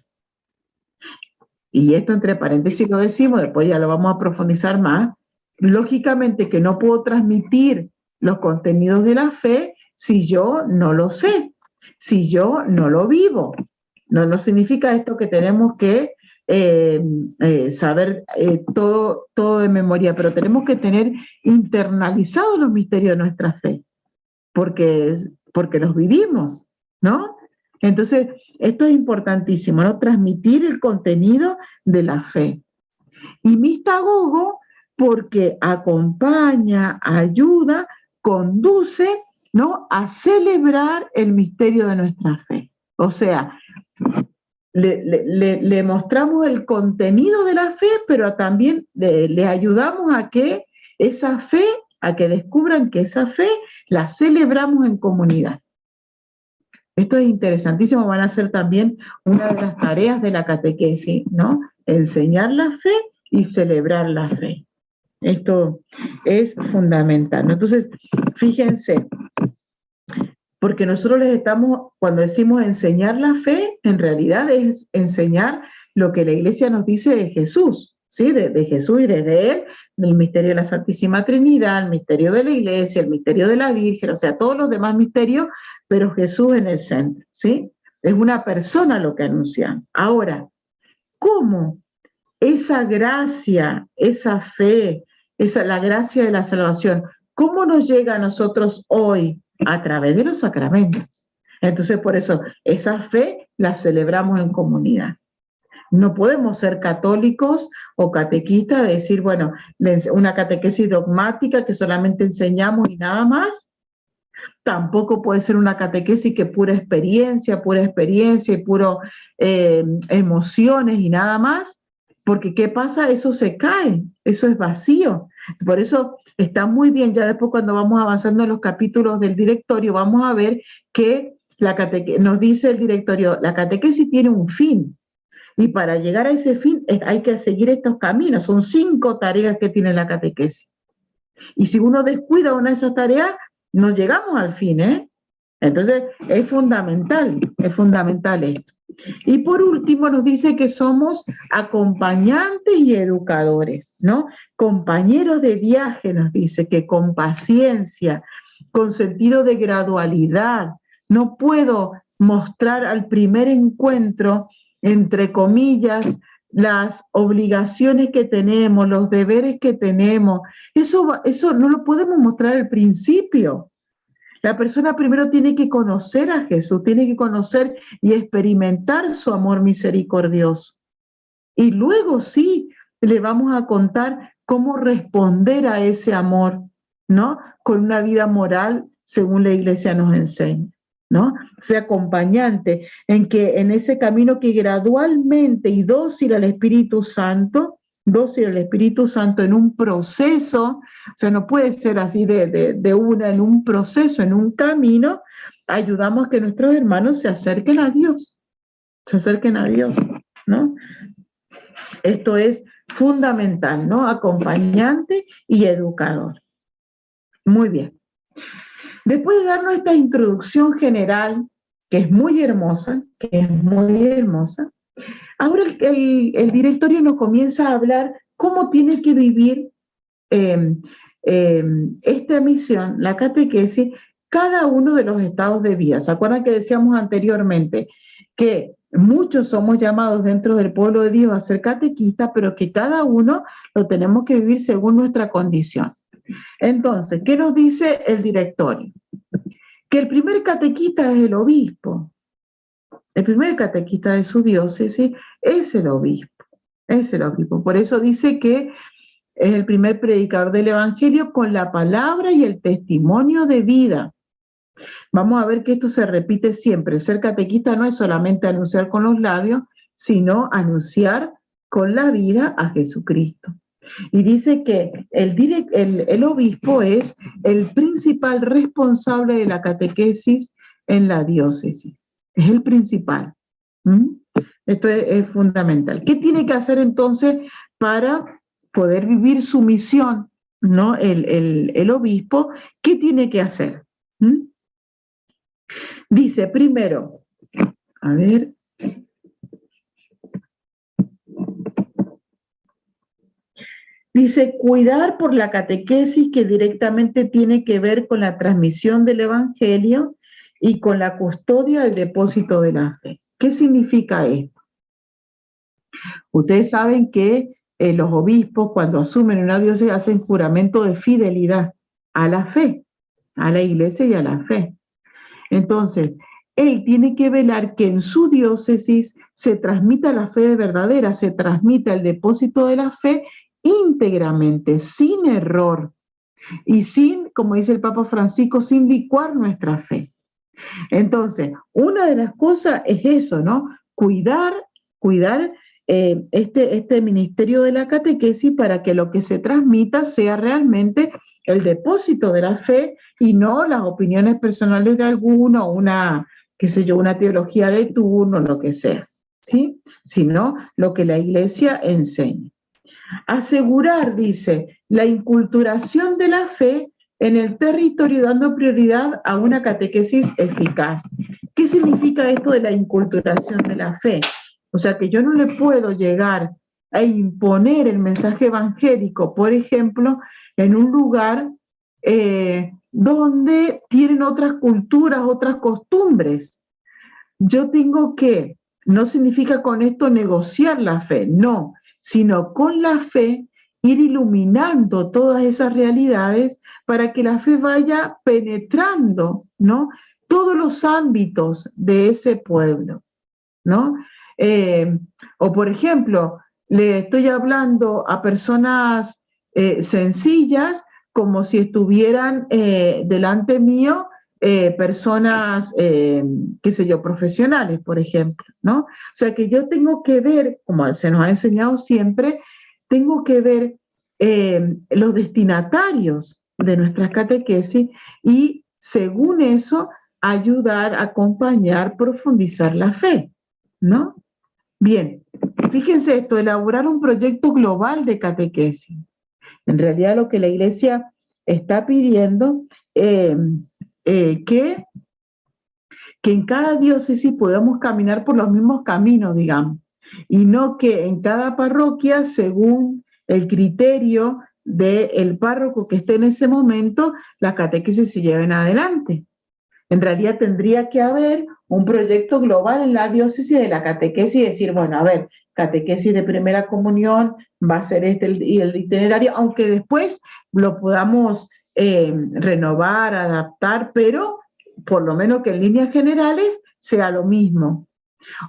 Y esto entre paréntesis lo decimos, después ya lo vamos a profundizar más. Lógicamente que no puedo transmitir los contenidos de la fe si yo no lo sé, si yo no lo vivo. No significa esto que tenemos que saber todo de memoria, pero tenemos que tener internalizados los misterios de nuestra fe, porque los vivimos, ¿no? Entonces, esto es importantísimo, ¿no? Transmitir el contenido de la fe. Y mistagogo, porque acompaña, ayuda, conduce, ¿no? A celebrar el misterio de nuestra fe. O sea, le mostramos el contenido de la fe, pero también le ayudamos a que esa fe, a que descubran que esa fe la celebramos en comunidad. Esto es interesantísimo, van a ser también una de las tareas de la catequesis, ¿no? Enseñar la fe y celebrar la fe. Esto es fundamental, ¿no? Entonces, fíjense, porque nosotros les estamos, cuando decimos enseñar la fe, en realidad es enseñar lo que la Iglesia nos dice de Jesús, ¿sí? De Jesús y desde Él, del misterio de la Santísima Trinidad, el misterio de la Iglesia, el misterio de la Virgen, o sea, todos los demás misterios, pero Jesús en el centro, ¿sí? Es una persona lo que anuncian. Ahora, ¿cómo esa gracia, esa fe, la gracia de la salvación, cómo nos llega a nosotros hoy? A través de los sacramentos. Entonces, por eso, esa fe la celebramos en comunidad. No podemos ser católicos o catequistas de decir, bueno, una catequesis dogmática que solamente enseñamos y nada más. Tampoco puede ser una catequesis que pura experiencia y puro emociones y nada más, porque ¿qué pasa? Eso se cae, eso es vacío. Por eso está muy bien, ya después cuando vamos avanzando en los capítulos del directorio, vamos a ver que nos dice el directorio, la catequesis tiene un fin, y para llegar a ese fin hay que seguir estos caminos, son 5 tareas que tiene la catequesis. Y si uno descuida una de esas tareas, no llegamos al fin, ¿eh? Entonces, es fundamental esto. Y por último nos dice que somos acompañantes y educadores, ¿no? Compañeros de viaje, nos dice, que con paciencia, con sentido de gradualidad, no puedo mostrar al primer encuentro, entre comillas, las obligaciones que tenemos, los deberes que tenemos. Eso no lo podemos mostrar al principio. La persona primero tiene que conocer a Jesús, tiene que conocer y experimentar su amor misericordioso. Y luego sí, le vamos a contar cómo responder a ese amor, ¿no? Con una vida moral según la Iglesia nos enseña, ¿no? O sea, acompañante en ese camino que gradualmente y dócil al Espíritu Santo en un proceso, o sea, no puede ser así en un proceso, en un camino, ayudamos a que nuestros hermanos se acerquen a Dios, ¿no? Esto es fundamental, ¿no? Acompañante y educador. Muy bien. Después de darnos esta introducción general, que es muy hermosa, ahora el directorio nos comienza a hablar cómo tiene que vivir esta misión, la catequesis, cada uno de los estados de vida. ¿Se acuerdan que decíamos anteriormente que muchos somos llamados dentro del pueblo de Dios a ser catequistas, pero que cada uno lo tenemos que vivir según nuestra condición? Entonces, ¿qué nos dice el directorio? Que el primer catequista es el obispo. El primer catequista de su diócesis es el obispo. Por eso dice que es el primer predicador del Evangelio con la palabra y el testimonio de vida. Vamos a ver que esto se repite siempre. Ser catequista no es solamente anunciar con los labios, sino anunciar con la vida a Jesucristo. Y dice que el obispo es el principal responsable de la catequesis en la diócesis. Es el principal. Esto es fundamental. ¿Qué tiene que hacer entonces para poder vivir su misión, ¿no? El obispo, ¿qué tiene que hacer? Dice, primero, a ver, dice, cuidar por la catequesis que directamente tiene que ver con la transmisión del Evangelio y con la custodia del depósito de la fe. ¿Qué significa esto? Ustedes saben que los obispos, cuando asumen una diócesis, hacen juramento de fidelidad a la fe, a la Iglesia y a la fe. Entonces, él tiene que velar que en su diócesis se transmita la fe verdadera, se transmita el depósito de la fe íntegramente, sin error, y sin, como dice el Papa Francisco, sin licuar nuestra fe. Entonces, una de las cosas es eso, ¿no? cuidar este ministerio de la catequesis para que lo que se transmita sea realmente el depósito de la fe y no las opiniones personales de alguno, una teología de turno, lo que sea, ¿sí? Sino lo que la Iglesia enseña. Asegurar, dice, la inculturación de la fe en el territorio dando prioridad a una catequesis eficaz. ¿Qué significa esto de la inculturación de la fe? O sea, que yo no le puedo llegar a imponer el mensaje evangélico, por ejemplo, en un lugar donde tienen otras culturas, otras costumbres. Yo tengo que, no significa con esto negociar la fe, no, sino con la fe ir iluminando todas esas realidades para que la fe vaya penetrando, ¿no?, todos los ámbitos de ese pueblo, ¿no? O por ejemplo, le estoy hablando a personas sencillas como si estuvieran delante mío personas, qué sé yo, profesionales, por ejemplo, ¿no? O sea que yo tengo que ver, como se nos ha enseñado siempre, tengo que ver los destinatarios de nuestras catequesis y según eso ayudar, acompañar, profundizar la fe, ¿no? Bien, fíjense esto, elaborar un proyecto global de catequesis. En realidad lo que la Iglesia está pidiendo que en cada diócesis podamos caminar por los mismos caminos, digamos, y no que en cada parroquia, según el criterio del párroco que esté en ese momento, las catequesis se lleven adelante. En realidad tendría que haber un proyecto global en la diócesis de la catequesis y decir, bueno, a ver, catequesis de primera comunión va a ser el itinerario, aunque después lo podamos renovar, adaptar, pero por lo menos que en líneas generales sea lo mismo.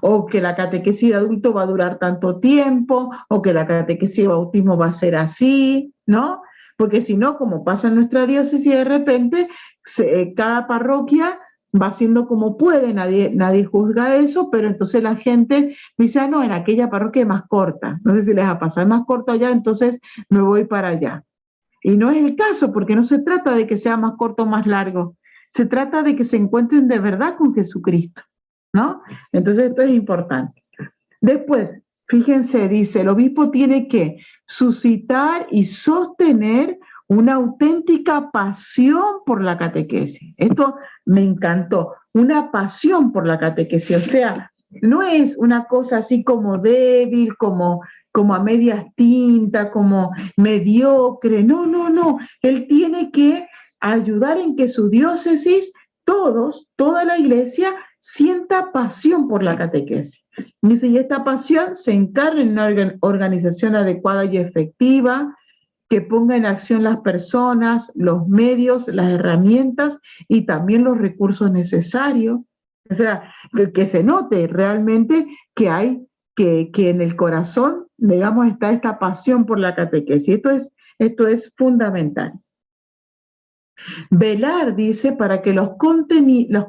O que la catequesis de adulto va a durar tanto tiempo, o que la catequesis de bautismo va a ser así, ¿no? Porque si no, como pasa en nuestra diócesis, de repente cada parroquia va haciendo como puede, nadie juzga eso, pero entonces la gente dice, ah, no, en aquella parroquia es más corta, no sé si les va a pasar, más corta allá, entonces me voy para allá. Y no es el caso, porque no se trata de que sea más corto o más largo, se trata de que se encuentren de verdad con Jesucristo, ¿no? Entonces esto es importante. Después, fíjense, dice, el obispo tiene que suscitar y sostener una auténtica pasión por la catequesis. Esto me encantó, una pasión por la catequesis, o sea, no es una cosa así como débil, como a medias tintas, como mediocre, no, no, no, él tiene que ayudar en que su diócesis, toda la iglesia, sienta pasión por la catequesis. Dice, y esta pasión se encarna en una organización adecuada y efectiva, que ponga en acción las personas, los medios, las herramientas y también los recursos necesarios. O sea, que se note realmente que hay, que en el corazón, digamos, está esta pasión por la catequesis. Esto es fundamental. Velar, dice, para que los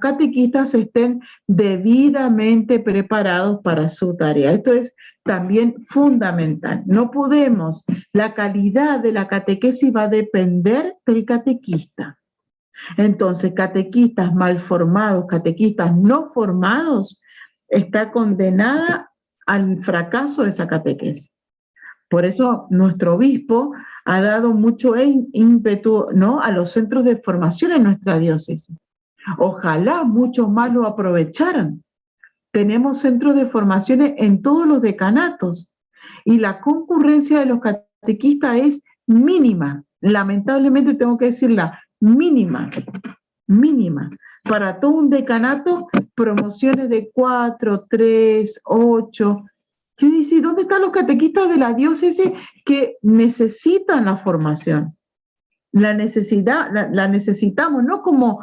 catequistas estén debidamente preparados para su tarea. Esto es también fundamental. No podemos, la calidad de la catequesis va a depender del catequista. Entonces, catequistas mal formados, catequistas no formados, está condenada al fracaso de esa catequesis. Por eso nuestro obispo ha dado mucho ímpetu, ¿no?, a los centros de formación en nuestra diócesis. Ojalá muchos más lo aprovecharan. Tenemos centros de formación en todos los decanatos y la concurrencia de los catequistas es mínima. Lamentablemente tengo que decirla, mínima. Para todo un decanato, promociones de 4, 3, 8... Yo dice, ¿dónde están los catequistas de la diócesis que necesitan la formación? La necesitamos, no como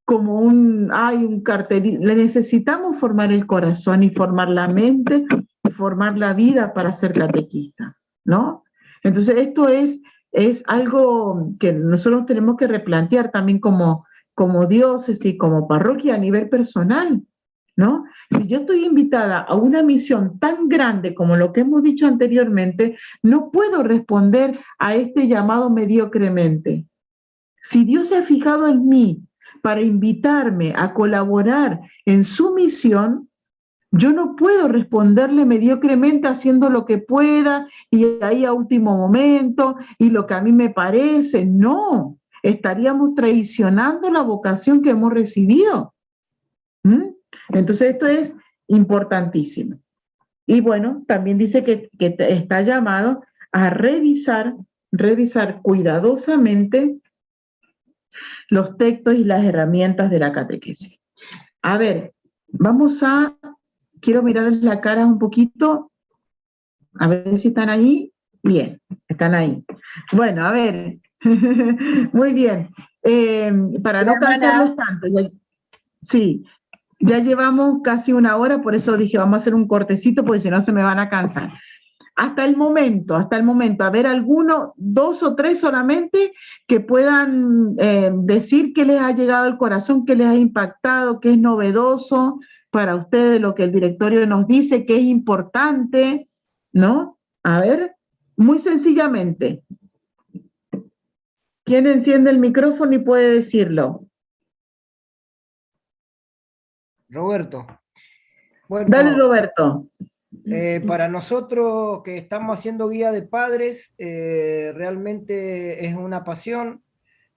un cartel, la necesitamos formar el corazón y formar la mente y formar la vida para ser catequista, ¿no? Entonces esto es algo que nosotros tenemos que replantear también como diócesis, como parroquia a nivel personal, ¿no? Si yo estoy invitada a una misión tan grande como lo que hemos dicho anteriormente, no puedo responder a este llamado mediocremente. Si Dios se ha fijado en mí para invitarme a colaborar en su misión, yo no puedo responderle mediocremente haciendo lo que pueda y ahí a último momento y lo que a mí me parece. No, estaríamos traicionando la vocación que hemos recibido. Entonces esto es importantísimo. Y bueno, también dice que está llamado a revisar cuidadosamente los textos y las herramientas de la catequesis. A ver, quiero mirarles la cara un poquito, a ver si están ahí. Bien, están ahí. Bueno, a ver, muy bien. Para no cansarlos tanto, sí, ya llevamos casi una hora, por eso dije, vamos a hacer un cortecito, porque si no se me van a cansar. Hasta el momento, a ver, alguno, 2 o 3 solamente, que puedan decir qué les ha llegado al corazón, qué les ha impactado, qué es novedoso para ustedes, lo que el directorio nos dice, qué es importante, ¿no? A ver, muy sencillamente. ¿Quién enciende el micrófono y puede decirlo? Roberto. Bueno, Dale, Roberto. Para nosotros que estamos haciendo guía de padres, realmente es una pasión.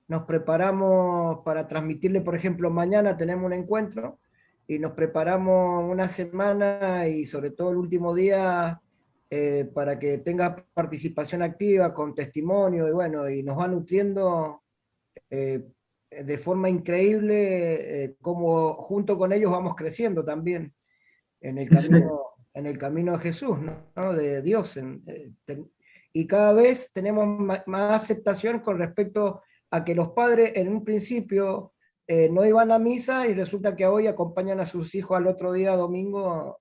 Nos preparamos para transmitirle, por ejemplo, mañana tenemos un encuentro y nos preparamos una semana y sobre todo el último día para que tenga participación activa con testimonio y bueno, y nos va nutriendo de forma increíble como junto con ellos vamos creciendo también en el camino de Jesús, ¿no? De Dios. Y cada vez tenemos más aceptación con respecto a que los padres en un principio no iban a misa y resulta que hoy acompañan a sus hijos al otro día, domingo,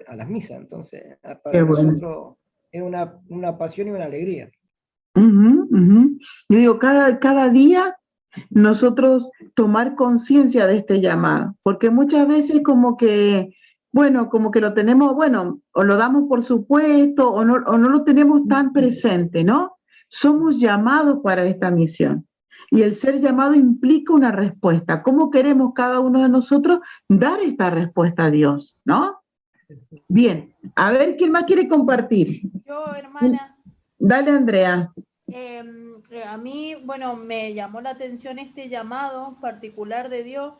a las misas. Entonces, para nosotros es una pasión y una alegría. Yo digo, cada día nosotros tomar conciencia de este llamado, porque muchas veces como que lo tenemos, o lo damos por supuesto, o no lo tenemos tan presente, ¿no? Somos llamados para esta misión. Y el ser llamado implica una respuesta. ¿Cómo queremos cada uno de nosotros dar esta respuesta a Dios, ¿no? Bien, a ver, ¿quién más quiere compartir? Yo, hermana. Dale, Andrea. A mí, bueno, me llamó la atención este llamado particular de Dios.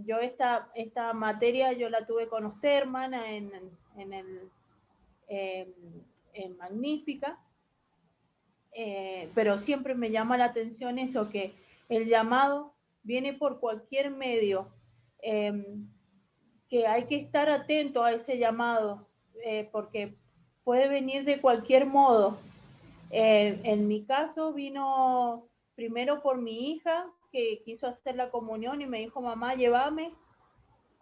Yo esta materia yo la tuve con usted, hermana, en Magnífica, pero siempre me llama la atención eso, que el llamado viene por cualquier medio, que hay que estar atento a ese llamado, porque puede venir de cualquier modo. En mi caso vino primero por mi hija, que quiso hacer la comunión y me dijo, mamá, llévame.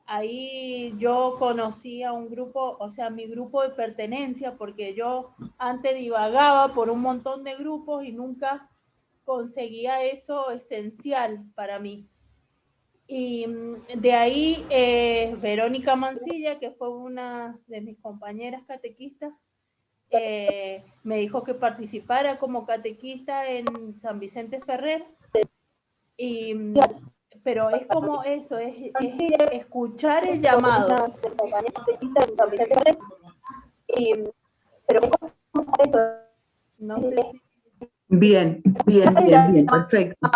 Ahí yo conocí a un grupo, o sea, mi grupo de pertenencia, porque yo antes divagaba por un montón de grupos y nunca conseguía eso esencial para mí. Y de ahí Verónica Mancilla, que fue una de mis compañeras catequistas, me dijo que participara como catequista en San Vicente Ferrer. Pero es como eso, es escuchar el llamado. No sé si... Bien, perfecto.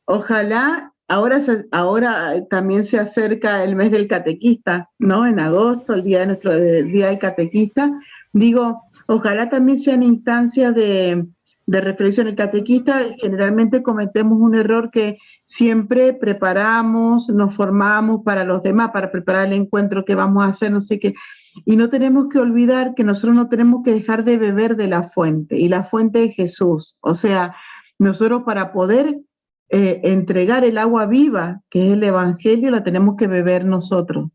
Ojalá, ahora también se acerca el mes del catequista, ¿no? En agosto, el día del catequista. Digo, ojalá también sean instancias de reflexión. El catequista, generalmente cometemos un error que siempre preparamos, nos formamos para los demás, para preparar el encuentro que vamos a hacer, no sé qué. Y no tenemos que olvidar que nosotros no tenemos que dejar de beber de la fuente, y la fuente es Jesús. O sea, nosotros para poder entregar el agua viva, que es el Evangelio, la tenemos que beber nosotros.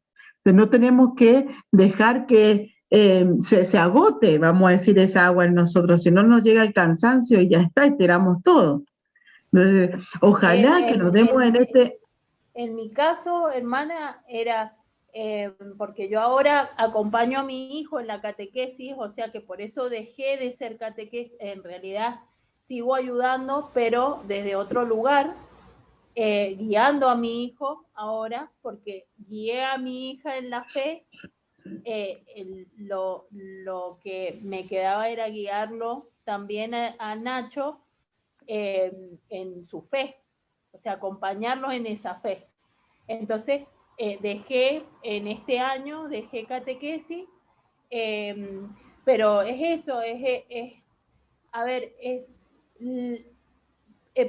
Entonces, no tenemos que dejar que se agote, vamos a decir, esa agua en nosotros, si no nos llega el cansancio y ya está, y tiramos todo. Entonces, ojalá que nos demos En mi caso, hermana, era porque yo ahora acompaño a mi hijo en la catequesis, o sea que por eso dejé de ser catequesis, en realidad sigo ayudando, pero desde otro lugar, guiando a mi hijo ahora, porque guié a mi hija en la fe. Lo que me quedaba era guiarlo también a Nacho en su fe, o sea, acompañarlos en esa fe. Entonces, dejé en este año, dejé catequesis, pero es eso, a ver, es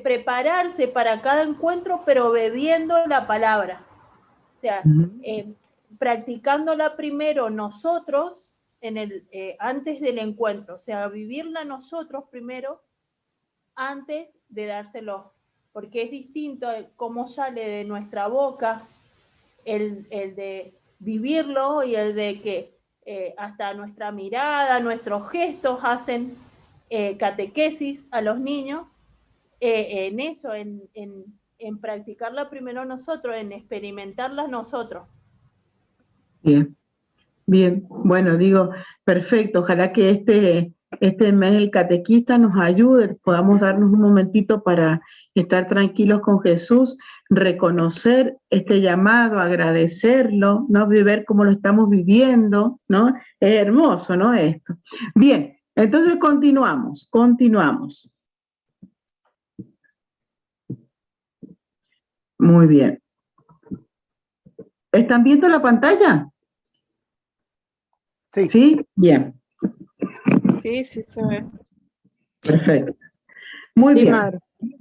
prepararse para cada encuentro, pero bebiendo la palabra. O sea, practicándola primero nosotros antes del encuentro, o sea, vivirla nosotros primero antes de dárselo, porque es distinto cómo sale de nuestra boca el de vivirlo y el de que hasta nuestra mirada, nuestros gestos hacen catequesis a los niños, en eso, en practicarla primero nosotros, en experimentarla nosotros. Bien, bien. Bueno, digo, perfecto. Ojalá que este mes el catequista nos ayude, podamos darnos un momentito para estar tranquilos con Jesús, reconocer este llamado, agradecerlo, ¿no? Ver cómo lo estamos viviendo, ¿no? Es hermoso, ¿no? Esto. Bien, entonces continuamos. Muy bien. ¿Están viendo la pantalla? Sí. ¿Sí? Bien. Sí, sí se ve. Perfecto. Muy Sí, bien. madre.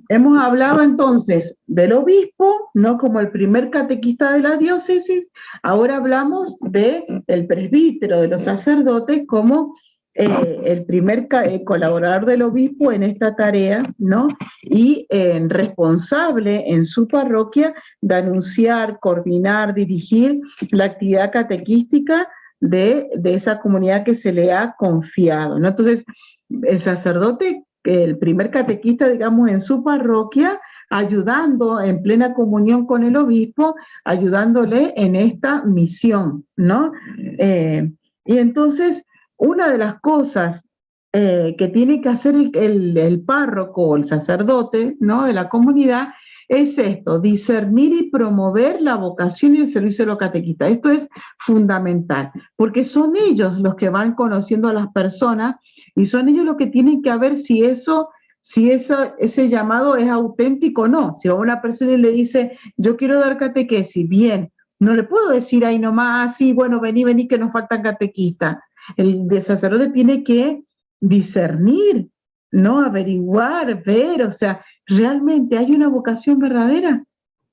Hemos hablado entonces del obispo, ¿no? Como el primer catequista de la diócesis. Ahora hablamos del presbítero, de los sacerdotes, como el primer colaborador del obispo en esta tarea, ¿no? Y responsable en su parroquia de anunciar, coordinar, dirigir la actividad catequística de esa comunidad que se le ha confiado, ¿no? Entonces, el sacerdote, el primer catequista, digamos, en su parroquia, ayudando en plena comunión con el obispo, ayudándole en esta misión, ¿no? Y entonces, una de las cosas que tiene que hacer el párroco o el sacerdote, ¿no? De la comunidad es esto: discernir y promover la vocación y el servicio de los catequistas. Esto es fundamental, porque son ellos los que van conociendo a las personas y son ellos los que tienen que ver si ese llamado es auténtico o no. Si a una persona le dice, yo quiero dar catequesis, bien, no le puedo decir ahí nomás, sí, bueno, vení, que nos faltan catequistas. El sacerdote tiene que discernir, ¿no? Averiguar, ver, o sea, ¿realmente hay una vocación verdadera?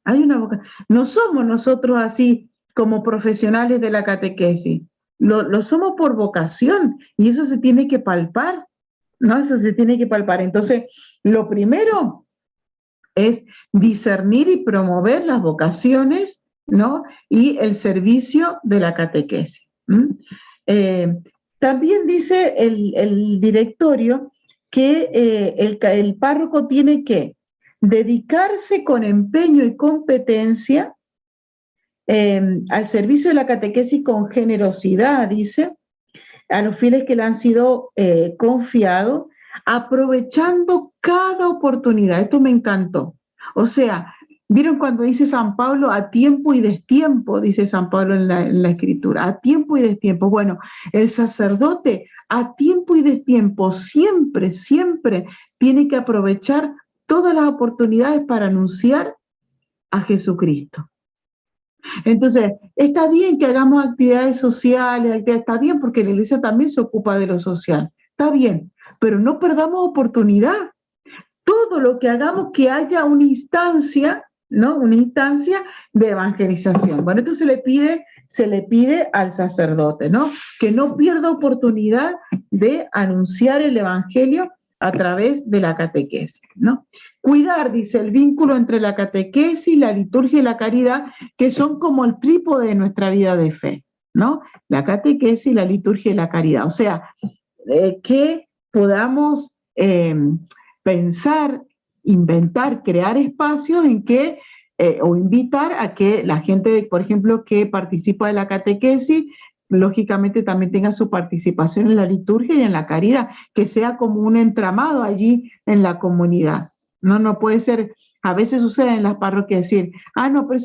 Hay una vocación. No somos nosotros así como profesionales de la catequesis. Lo somos por vocación y eso se tiene que palpar, ¿no? Eso se tiene que palpar. Entonces, lo primero es discernir y promover las vocaciones, ¿no? Y el servicio de la catequesis. También dice el directorio que el párroco tiene que dedicarse con empeño y competencia al servicio de la catequesis con generosidad, dice, a los fieles que le han sido confiados, aprovechando cada oportunidad. Esto me encantó. O sea, ¿vieron cuando dice San Pablo a tiempo y destiempo? Dice San Pablo en la Escritura, a tiempo y destiempo. Bueno, el sacerdote a tiempo y destiempo siempre tiene que aprovechar todas las oportunidades para anunciar a Jesucristo. Entonces, está bien que hagamos actividades sociales, está bien porque la iglesia también se ocupa de lo social, está bien, pero no perdamos oportunidad. Todo lo que hagamos que haya una instancia, ¿no? Una instancia de evangelización. Bueno, esto se le pide al sacerdote, ¿no? Que no pierda oportunidad de anunciar el evangelio a través de la catequesis, ¿no? Cuidar, dice, el vínculo entre la catequesis, la liturgia y la caridad, que son como el trípode de nuestra vida de fe, ¿no? La catequesis, la liturgia y la caridad. O sea, que podamos pensar, inventar, crear espacios en que o invitar a que la gente, por ejemplo, que participa de la catequesis, lógicamente también tenga su participación en la liturgia y en la caridad, que sea como un entramado allí en la comunidad. No puede ser, a veces sucede en las parroquias decir, no, pero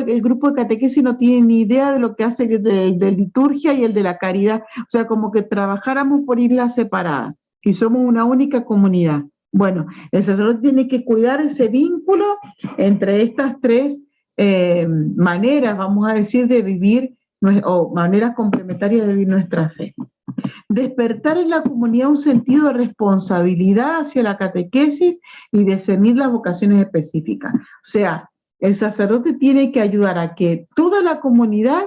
el grupo de catequesis no tiene ni idea de lo que hace el de liturgia y el de la caridad, o sea, como que trabajáramos por islas separadas y somos una única comunidad. Bueno, el sacerdote tiene que cuidar ese vínculo entre estas tres maneras, vamos a decir, de vivir, o maneras complementarias de vivir nuestra fe. Despertar en la comunidad un sentido de responsabilidad hacia la catequesis y discernir las vocaciones específicas. O sea, el sacerdote tiene que ayudar a que toda la comunidad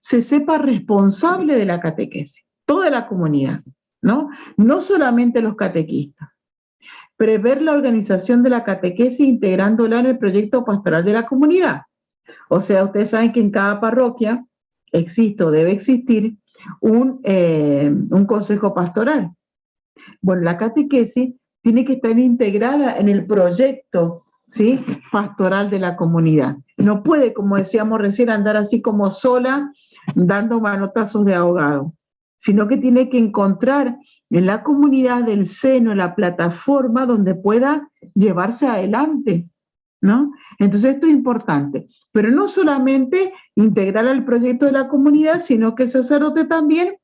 se sepa responsable de la catequesis, toda la comunidad, ¿no? No solamente los catequistas. Prever la organización de la catequesis integrándola en el proyecto pastoral de la comunidad. O sea, ustedes saben que en cada parroquia existe o debe existir un consejo pastoral. Bueno, la catequesis tiene que estar integrada en el proyecto, ¿sí?, pastoral de la comunidad. No puede, como decíamos recién, andar así como sola dando manotazos de ahogado, sino que tiene que encontrar en la comunidad del seno la plataforma donde pueda llevarse adelante, ¿no? Entonces esto es importante, pero no solamente integrar al proyecto de la comunidad, sino que el sacerdote también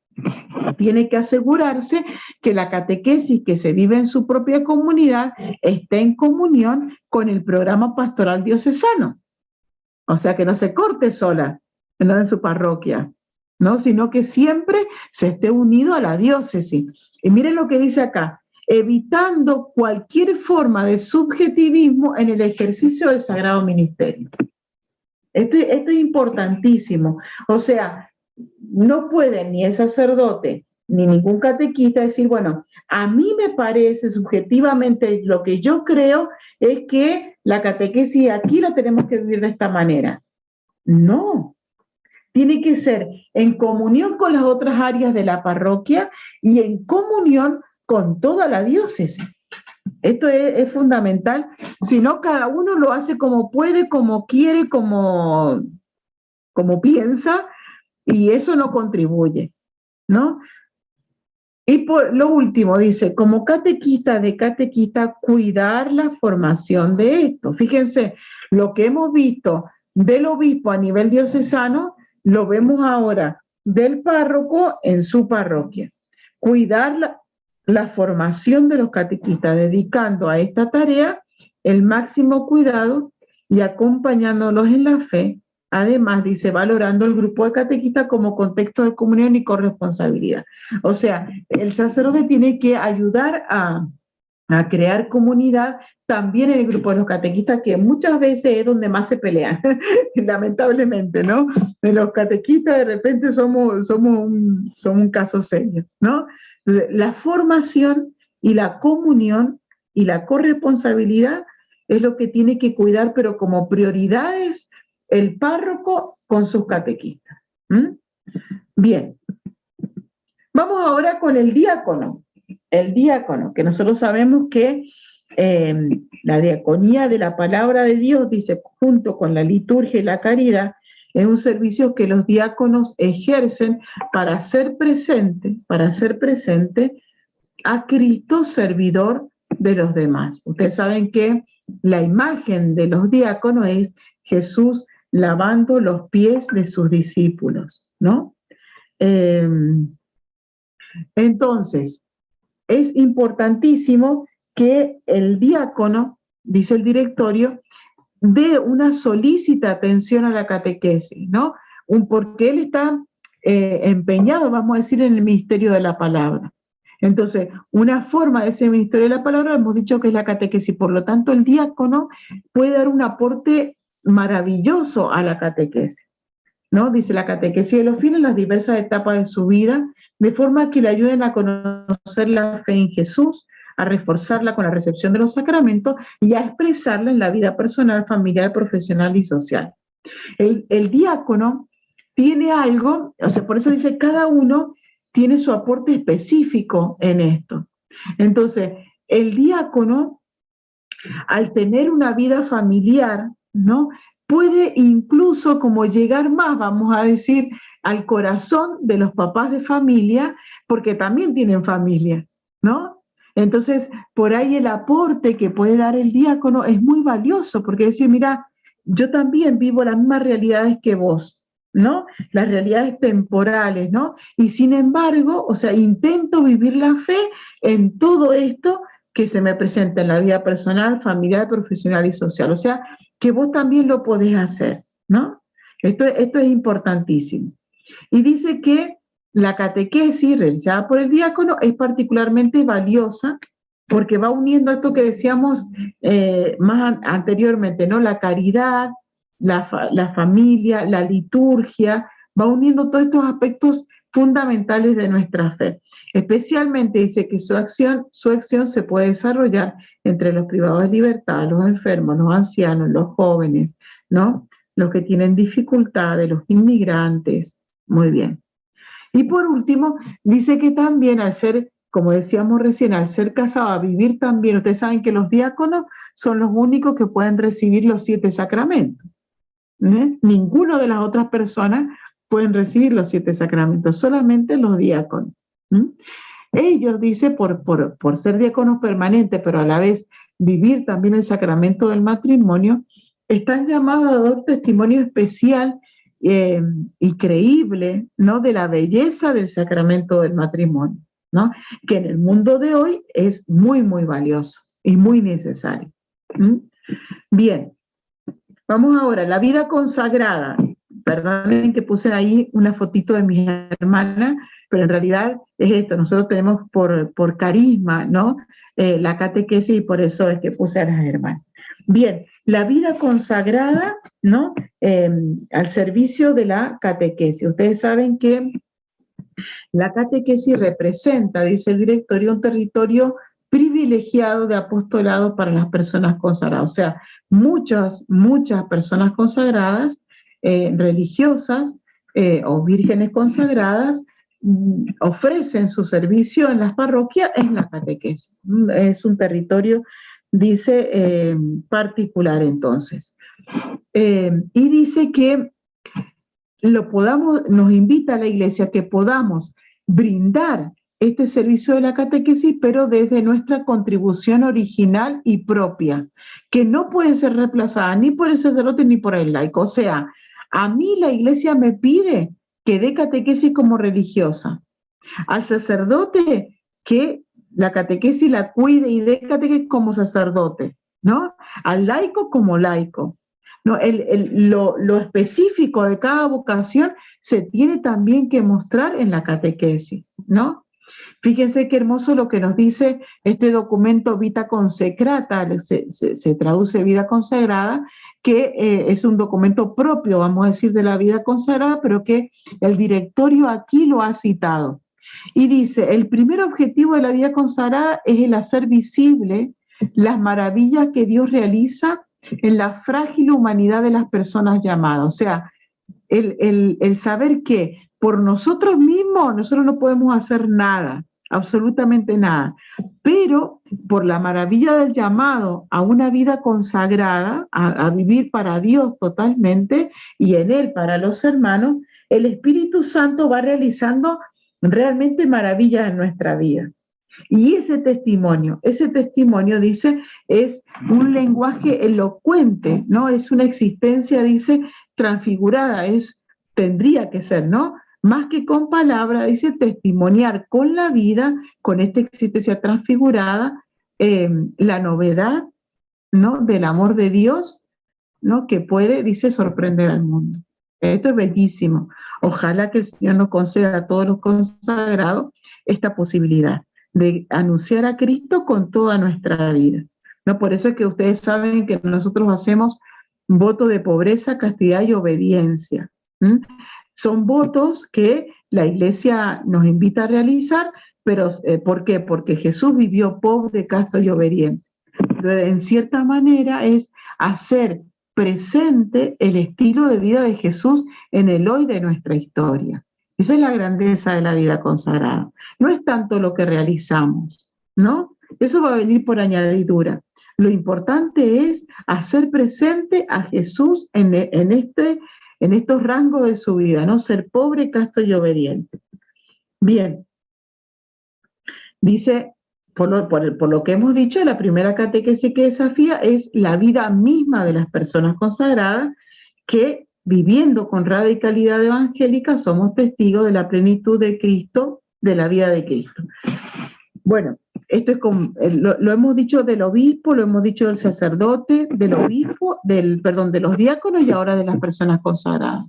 tiene que asegurarse que la catequesis que se vive en su propia comunidad esté en comunión con el programa pastoral diocesano. O sea, que no se corte sola, no en su parroquia, ¿no? Sino que siempre se esté unido a la diócesis. Y miren lo que dice acá: evitando cualquier forma de subjetivismo en el ejercicio del sagrado ministerio. Esto es importantísimo. O sea, no puede ni el sacerdote ni ningún catequista decir, bueno, a mí me parece subjetivamente, lo que yo creo es que la catequesis aquí la tenemos que vivir de esta manera. No. Tiene que ser en comunión con las otras áreas de la parroquia y en comunión con toda la diócesis. Esto es fundamental, si no cada uno lo hace como puede, como quiere, como piensa, y eso no contribuye, ¿no? Y por lo último, dice, como catequista, cuidar la formación de esto. Fíjense, lo que hemos visto del obispo a nivel diocesano, lo vemos ahora del párroco en su parroquia. Cuidar la formación de los catequistas, dedicando a esta tarea el máximo cuidado y acompañándolos en la fe. Además, dice, valorando el grupo de catequistas como contexto de comunión y corresponsabilidad. O sea, el sacerdote tiene que ayudar a crear comunidad también en el grupo de los catequistas, que muchas veces es donde más se pelean, lamentablemente, ¿no? Los catequistas de repente somos un caso serio, ¿no? Entonces, la formación y la comunión y la corresponsabilidad es lo que tiene que cuidar, pero como prioridades el párroco con sus catequistas. Bien, vamos ahora con el diácono. El diácono, que nosotros sabemos que la diaconía de la palabra de Dios, dice, junto con la liturgia y la caridad, es un servicio que los diáconos ejercen para hacer presente a Cristo servidor de los demás. Ustedes saben que la imagen de los diáconos es Jesús lavando los pies de sus discípulos, ¿no? Entonces, es importantísimo que el diácono, dice el directorio, dé una solícita atención a la catequesis, ¿no? Porque él está empeñado, vamos a decir, en el ministerio de la palabra. Entonces, una forma de ese ministerio de la palabra, hemos dicho que es la catequesis. Por lo tanto, el diácono puede dar un aporte maravilloso a la catequesis, ¿no? Dice, la catequesis de los fieles en las diversas etapas de su vida, de forma que le ayuden a conocer la fe en Jesús, a reforzarla con la recepción de los sacramentos y a expresarla en la vida personal, familiar, profesional y social. El diácono tiene algo, o sea, por eso dice, cada uno tiene su aporte específico en esto. Entonces, el diácono, al tener una vida familiar, ¿no?, puede incluso como llegar más, vamos a decir, al corazón de los papás de familia, porque también tienen familia, ¿no? Entonces, por ahí el aporte que puede dar el diácono es muy valioso, porque decir, mira, yo también vivo las mismas realidades que vos, ¿no? Las realidades temporales, ¿no? Y sin embargo, o sea, intento vivir la fe en todo esto que se me presenta en la vida personal, familiar, profesional y social. O sea, que vos también lo podés hacer, ¿no? Esto es importantísimo. Y dice que la catequesis realizada por el diácono es particularmente valiosa porque va uniendo esto que decíamos más anteriormente, ¿no? La caridad, la familia, la liturgia, va uniendo todos estos aspectos fundamentales de nuestra fe. Especialmente dice que su acción se puede desarrollar entre los privados de libertad, los enfermos, los ancianos, los jóvenes, ¿no? Los que tienen dificultades, los inmigrantes. Muy bien. Y por último, dice que también al ser, como decíamos recién, al ser casado, a vivir también, ustedes saben que los diáconos son los únicos que pueden recibir los 7 sacramentos. Ninguno de las otras personas pueden recibir los 7 sacramentos, solamente los diáconos. Ellos, dice, por ser diáconos permanentes, pero a la vez vivir también el sacramento del matrimonio, están llamados a dar testimonio especial y creíble, ¿no? De la belleza del sacramento del matrimonio, ¿no? Que en el mundo de hoy es muy, muy valioso y muy necesario. Bien, vamos ahora a la vida consagrada. Perdonen que puse ahí una fotito de mi hermana, pero en realidad es esto, nosotros tenemos por carisma, ¿no? La catequesis y por eso es que puse a las hermanas. Bien, la vida consagrada, ¿no? Al servicio de la catequesis. Ustedes saben que la catequesis representa, dice el directorio, un territorio privilegiado de apostolado para las personas consagradas. O sea, muchas personas consagradas, religiosas o vírgenes consagradas, ofrecen su servicio en las parroquias en la catequesis. Es un territorio, dice, particular entonces. Y dice que nos invita a la Iglesia que podamos brindar este servicio de la catequesis, pero desde nuestra contribución original y propia, que no puede ser reemplazada ni por el sacerdote ni por el laico. O sea, a mí la Iglesia me pide que dé catequesis como religiosa, al sacerdote que la catequesis la cuide y dé catequesis como sacerdote, ¿no? Al laico como laico. No, lo específico de cada vocación se tiene también que mostrar en la catequesis, ¿no? Fíjense qué hermoso lo que nos dice este documento Vita Consecrata, se traduce Vida Consagrada, que es un documento propio, vamos a decir, de la vida consagrada, pero que el directorio aquí lo ha citado. Y dice, el primer objetivo de la vida consagrada es el hacer visible las maravillas que Dios realiza en la frágil humanidad de las personas llamadas. O sea, el saber que por nosotros mismos nosotros no podemos hacer nada, absolutamente nada, pero por la maravilla del llamado a una vida consagrada, a vivir para Dios totalmente y en Él para los hermanos, el Espíritu Santo va realizando realmente maravillas en nuestra vida. Y ese testimonio, dice, es un lenguaje elocuente, ¿no? Es una existencia, dice, transfigurada, tendría que ser, ¿no? Más que con palabras, dice, testimoniar con la vida, con esta existencia transfigurada, la novedad, ¿no? Del amor de Dios, ¿no? Que puede, dice, sorprender al mundo. Esto es bellísimo. Ojalá que el Señor nos conceda a todos los consagrados esta posibilidad de anunciar a Cristo con toda nuestra vida, ¿no? Por eso es que ustedes saben que nosotros hacemos voto de pobreza, castidad y obediencia. Son votos que la Iglesia nos invita a realizar, pero ¿por qué? Porque Jesús vivió pobre, casto y obediente. Entonces, en cierta manera es hacer presente el estilo de vida de Jesús en el hoy de nuestra historia. Esa es la grandeza de la vida consagrada. No es tanto lo que realizamos, ¿no? Eso va a venir por añadidura. Lo importante es hacer presente a Jesús en estos rangos de su vida, ¿no? Ser pobre, casto y obediente. Bien. Dice, por lo que hemos dicho, la primera catequesis que desafía es la vida misma de las personas consagradas que, viviendo con radicalidad evangélica, somos testigos de la plenitud de Cristo, de la vida de Cristo. Bueno, esto es como, lo hemos dicho del obispo, lo hemos dicho del sacerdote, del obispo, de los diáconos y ahora de las personas consagradas.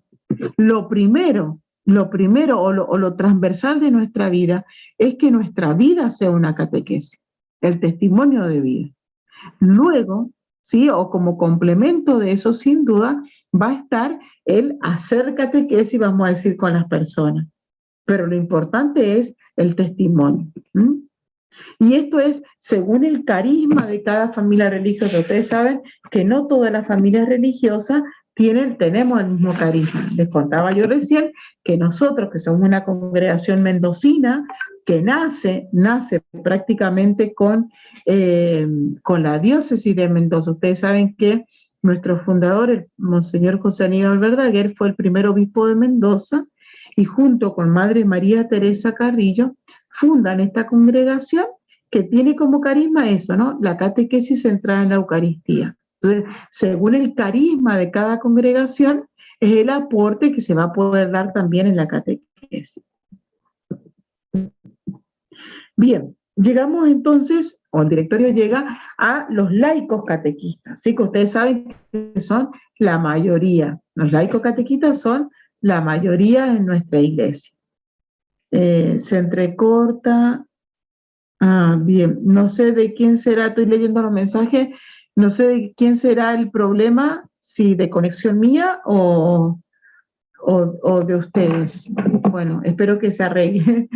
Lo primero o lo transversal de nuestra vida es que nuestra vida sea una catequesis, el testimonio de vida. Luego, ¿sí? O como complemento de eso, sin duda, va a estar el hacer catequesis, vamos a decir, con las personas. Pero lo importante es el testimonio. Y esto es según el carisma de cada familia religiosa. Ustedes saben que no todas las familias religiosas tenemos el mismo carisma. Les contaba yo recién que nosotros, que somos una congregación mendocina, que nace prácticamente con la diócesis de Mendoza. Ustedes saben que nuestro fundador, el Monseñor José Aníbal Verdaguer, fue el primer obispo de Mendoza y junto con Madre María Teresa Carrillo fundan esta congregación que tiene como carisma eso, ¿no? La catequesis centrada en la Eucaristía. Entonces, según el carisma de cada congregación, es el aporte que se va a poder dar también en la catequesis. Bien, llegamos entonces, o el directorio llega a los laicos catequistas, ¿sí? Que ustedes saben que son la mayoría. Los laicos catequistas son la mayoría en nuestra iglesia. Se entrecorta. Bien, no sé de quién será, estoy leyendo los mensajes, no sé de quién será el problema, si de conexión mía o de ustedes. Bueno, espero que se arregle.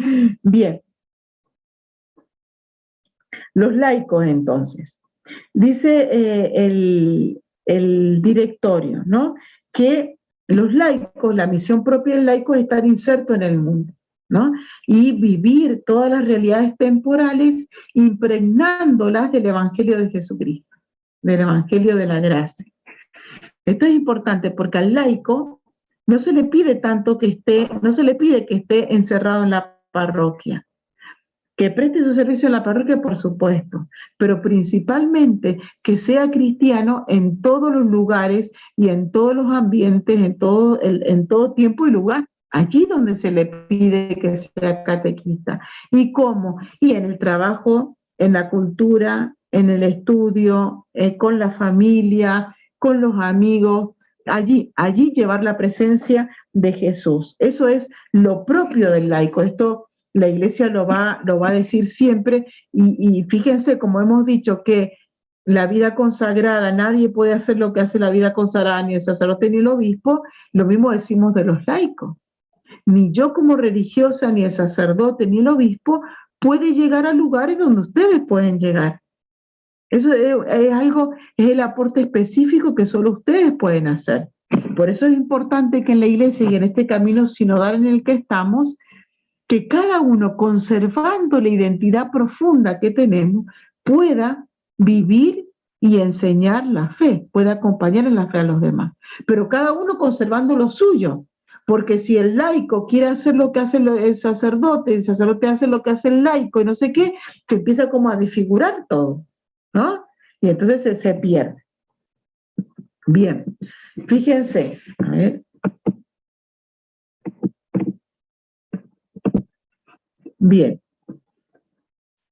Bien. Los laicos, entonces. Dice el directorio, ¿no? Que los laicos, la misión propia del laico es estar inserto en el mundo, ¿no? Y vivir todas las realidades temporales impregnándolas del Evangelio de Jesucristo, del Evangelio de la gracia. Esto es importante porque al laico no se le pide tanto no se le pide que esté encerrado en la parroquia. Que preste su servicio en la parroquia, por supuesto, pero principalmente que sea cristiano en todos los lugares y en todos los ambientes, en todo tiempo y lugar. Allí donde se le pide que sea catequista. ¿Y cómo? Y en el trabajo, en la cultura, en el estudio, con la familia, con los amigos, allí llevar la presencia de Jesús. Eso es lo propio del laico. Esto la Iglesia lo va a decir siempre, y fíjense, como hemos dicho, que la vida consagrada, nadie puede hacer lo que hace la vida consagrada, ni el sacerdote ni el obispo, lo mismo decimos de los laicos. Ni yo como religiosa, ni el sacerdote, ni el obispo puede llegar a lugares donde ustedes pueden llegar. Eso es el aporte específico que solo ustedes pueden hacer. Por eso es importante que en la Iglesia y en este camino sinodal en el que estamos, que cada uno, conservando la identidad profunda que tenemos, pueda vivir y enseñar la fe, pueda acompañar en la fe a los demás. Pero cada uno conservando lo suyo, porque si el laico quiere hacer lo que hace el sacerdote hace lo que hace el laico y no sé qué, se empieza como a desfigurar todo, ¿no? Y entonces se pierde. Bien, fíjense, a ver. Bien,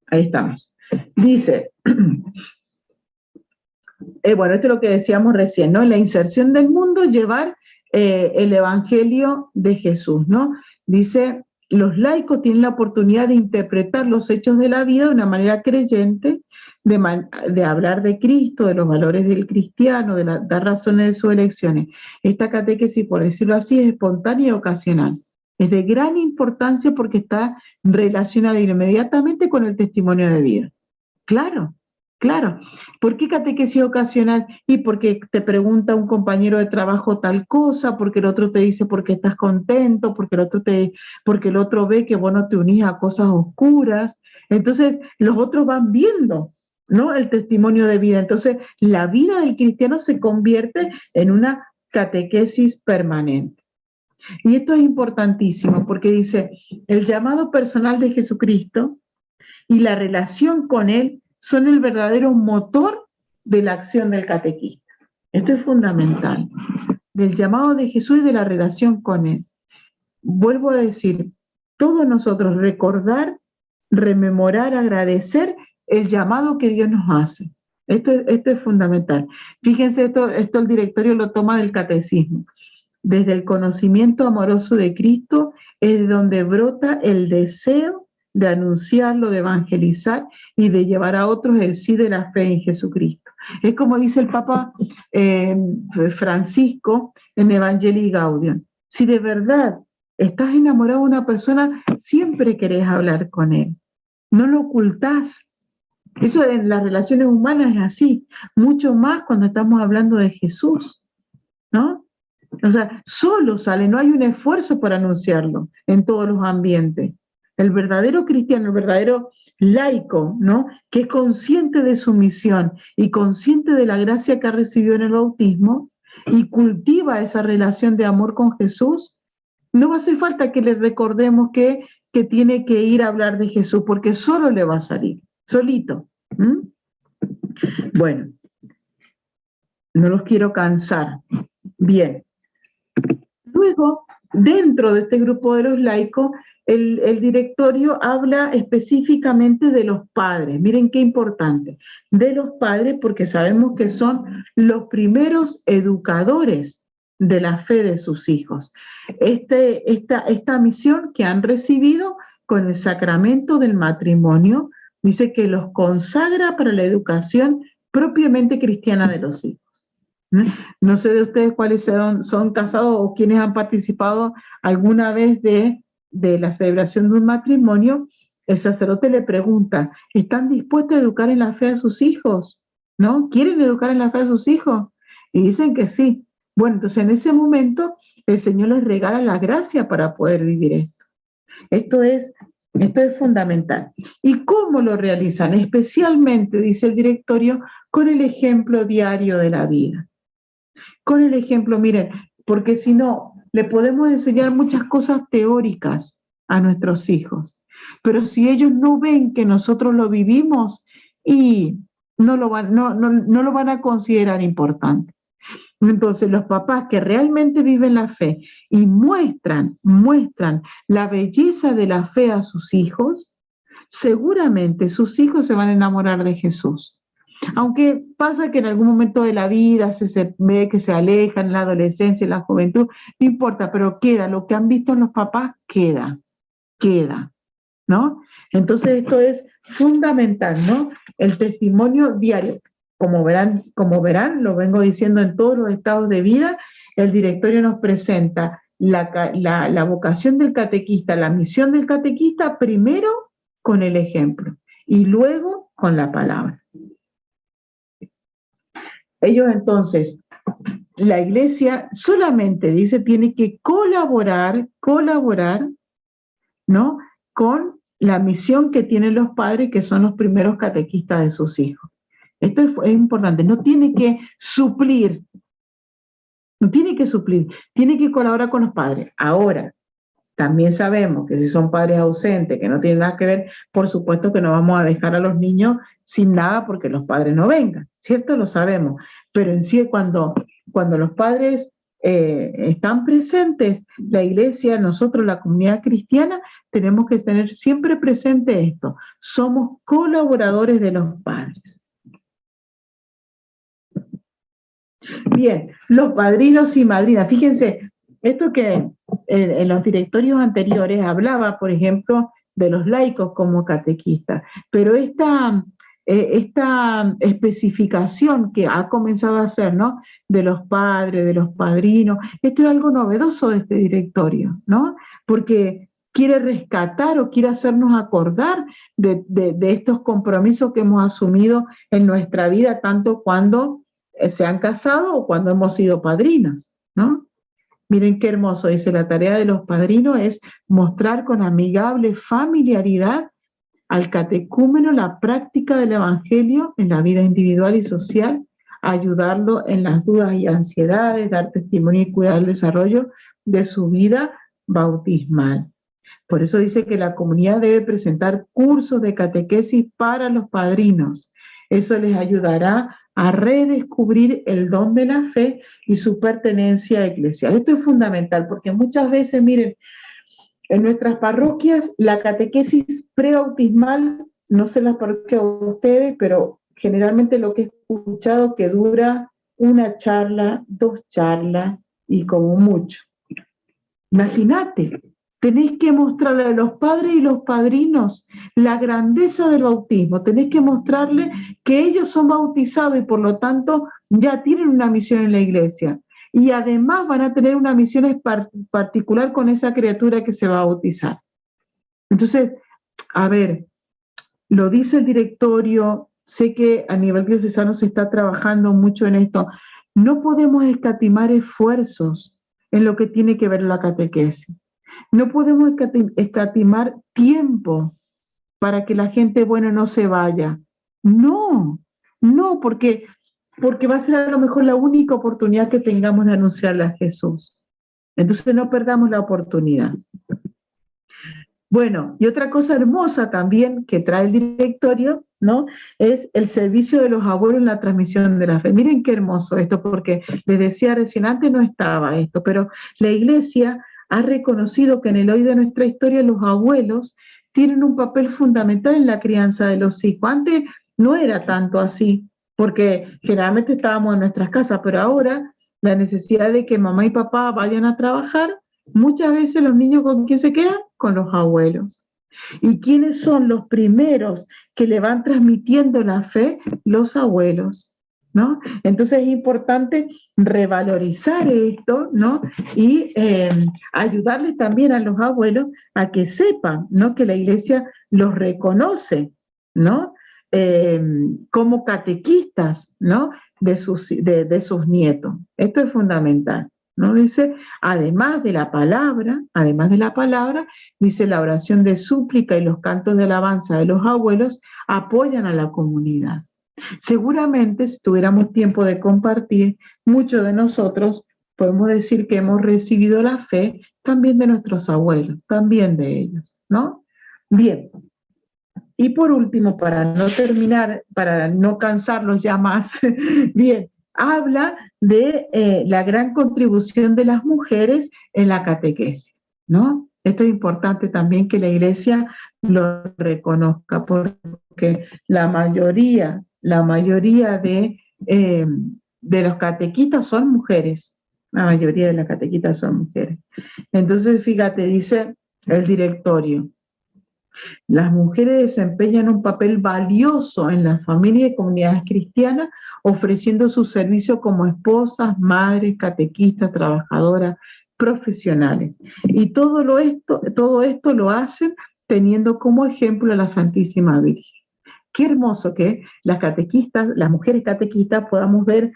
ahí estamos. Dice, bueno, esto es lo que decíamos recién, ¿no? La inserción del mundo, llevar el Evangelio de Jesús, ¿no? Dice, los laicos tienen la oportunidad de interpretar los hechos de la vida de una manera creyente, de hablar de Cristo, de los valores del cristiano, dar razones de sus elecciones. Esta catequesis, por decirlo así, es espontánea y ocasional. Es de gran importancia porque está relacionada inmediatamente con el testimonio de vida. Claro, claro. ¿Por qué catequesis ocasional? Y porque te pregunta un compañero de trabajo tal cosa, porque el otro te dice porque estás contento, porque el otro ve que vos no te unís a cosas oscuras. Entonces, los otros van viendo ¿no? El testimonio de vida. Entonces, la vida del cristiano se convierte en una catequesis permanente. Y esto es importantísimo porque dice, el llamado personal de Jesucristo y la relación con Él son el verdadero motor de la acción del catequista. Esto es fundamental, del llamado de Jesús y de la relación con Él. Vuelvo a decir, todos nosotros recordar, rememorar, agradecer el llamado que Dios nos hace. Esto es fundamental. Fíjense, esto el directorio lo toma del catecismo. Desde el conocimiento amoroso de Cristo es donde brota el deseo de anunciarlo, de evangelizar y de llevar a otros el sí de la fe en Jesucristo. Es como dice el Papa Francisco en Evangelii Gaudium. Si de verdad estás enamorado de una persona, siempre querés hablar con él. No lo ocultás. Eso en las relaciones humanas es así. Mucho más cuando estamos hablando de Jesús, ¿no? O sea, solo sale, no hay un esfuerzo para anunciarlo en todos los ambientes. El verdadero cristiano, el verdadero laico, ¿no? Que es consciente de su misión y consciente de la gracia que ha recibido en el bautismo y cultiva esa relación de amor con Jesús, no va a hacer falta que le recordemos que tiene que ir a hablar de Jesús, porque solo le va a salir, solito. Bueno, no los quiero cansar. Bien. Luego, dentro de este grupo de los laicos, el directorio habla específicamente de los padres. Miren qué importante. De los padres, porque sabemos que son los primeros educadores de la fe de sus hijos. Esta misión que han recibido con el sacramento del matrimonio, dice que los consagra para la educación propiamente cristiana de los hijos. No sé de ustedes cuáles son casados o quienes han participado alguna vez de la celebración de un matrimonio. El sacerdote le pregunta, ¿están dispuestos a educar en la fe a sus hijos? ¿No? ¿Quieren educar en la fe a sus hijos? Y dicen que sí. Bueno, entonces en ese momento el Señor les regala la gracia para poder vivir esto. Esto es fundamental. ¿Y cómo lo realizan? Especialmente, dice el directorio, con el ejemplo diario de la vida. Con el ejemplo, miren, porque si no, le podemos enseñar muchas cosas teóricas a nuestros hijos, pero si ellos no ven que nosotros lo vivimos, y no lo van a considerar importante. Entonces, los papás que realmente viven la fe y muestran la belleza de la fe a sus hijos, seguramente sus hijos se van a enamorar de Jesús. Aunque pasa que en algún momento de la vida se ve que se alejan en la adolescencia, en la juventud, no importa, pero queda, lo que han visto los papás queda, ¿no? Entonces esto es fundamental, ¿no? El testimonio diario. Como verán, lo vengo diciendo en todos los estados de vida, el directorio nos presenta la vocación del catequista, la misión del catequista, primero con el ejemplo y luego con la palabra. Ellos entonces, la iglesia solamente dice, tiene que colaborar, ¿no? Con la misión que tienen los padres, que son los primeros catequistas de sus hijos. Esto es importante, no tiene que suplir, tiene que colaborar con los padres. Ahora, también sabemos que si son padres ausentes, que no tienen nada que ver, por supuesto que no vamos a dejar a los niños sin nada porque los padres no vengan, ¿cierto? Lo sabemos. Pero en sí, cuando los padres están presentes, la iglesia, nosotros, la comunidad cristiana, tenemos que tener siempre presente esto. Somos colaboradores de los padres. Bien, los padrinos y madrinas. Fíjense, esto que en los directorios anteriores hablaba, por ejemplo, de los laicos como catequistas, pero esta especificación que ha comenzado a hacer, ¿no? De los padres, de los padrinos, esto es algo novedoso de este directorio, ¿no? Porque quiere rescatar o quiere hacernos acordar de estos compromisos que hemos asumido en nuestra vida, tanto cuando se han casado o cuando hemos sido padrinos, ¿no? Miren qué hermoso, dice, la tarea de los padrinos es mostrar con amigable familiaridad a al catecúmeno la práctica del Evangelio en la vida individual y social, ayudarlo en las dudas y ansiedades, dar testimonio y cuidar el desarrollo de su vida bautismal. Por eso dice que la comunidad debe presentar cursos de catequesis para los padrinos. Eso les ayudará a redescubrir el don de la fe y su pertenencia eclesial. Esto es fundamental porque muchas veces, miren, en nuestras parroquias la catequesis prebautismal, no sé las parroquias de ustedes, pero generalmente lo que he escuchado que dura una charla, 2 charlas y como mucho. Imagínate, tenéis que mostrarle a los padres y los padrinos la grandeza del bautismo, tenéis que mostrarle que ellos son bautizados y por lo tanto ya tienen una misión en la iglesia. Y además van a tener una misión particular con esa criatura que se va a bautizar. Entonces, a ver, lo dice el directorio, sé que a nivel diocesano se está trabajando mucho en esto. No podemos escatimar esfuerzos en lo que tiene que ver la catequesis. No podemos escatimar tiempo para que la gente, bueno, no se vaya. No, porque va a ser a lo mejor la única oportunidad que tengamos de anunciarle a Jesús. Entonces no perdamos la oportunidad. Bueno, y otra cosa hermosa también que trae el directorio, ¿no? Es el servicio de los abuelos en la transmisión de la fe. Miren qué hermoso esto, porque les decía recién, antes no estaba esto, pero la Iglesia ha reconocido que en el hoy de nuestra historia los abuelos tienen un papel fundamental en la crianza de los hijos. Antes no era tanto así, porque generalmente estábamos en nuestras casas, pero ahora la necesidad de que mamá y papá vayan a trabajar, muchas veces los niños ¿con quién se quedan? Con los abuelos. ¿Y quiénes son los primeros que le van transmitiendo la fe? Los abuelos, ¿no? Entonces es importante revalorizar esto, ¿no? Y ayudarles también a los abuelos a que sepan, ¿no? Que la Iglesia los reconoce, ¿no? Como catequistas, ¿no? De sus nietos. Esto es fundamental, ¿no? Dice, además de la palabra, dice la oración de súplica y los cantos de alabanza de los abuelos apoyan a la comunidad. Seguramente, si tuviéramos tiempo de compartir, muchos de nosotros podemos decir que hemos recibido la fe también de nuestros abuelos, también de ellos, ¿no? Bien. Y por último, para no terminar, para no cansarlos ya más, bien, habla de la gran contribución de las mujeres en la catequesis, ¿no? Esto es importante también que la Iglesia lo reconozca, porque la mayoría de los catequistas son mujeres, la mayoría de las catequistas son mujeres. Entonces, fíjate, dice el directorio, las mujeres desempeñan un papel valioso en la familia y comunidades cristianas, ofreciendo su servicio como esposas, madres, catequistas, trabajadoras, profesionales. Y todo esto lo hacen teniendo como ejemplo a la Santísima Virgen. Qué hermoso que las catequistas, las mujeres catequistas, podamos ver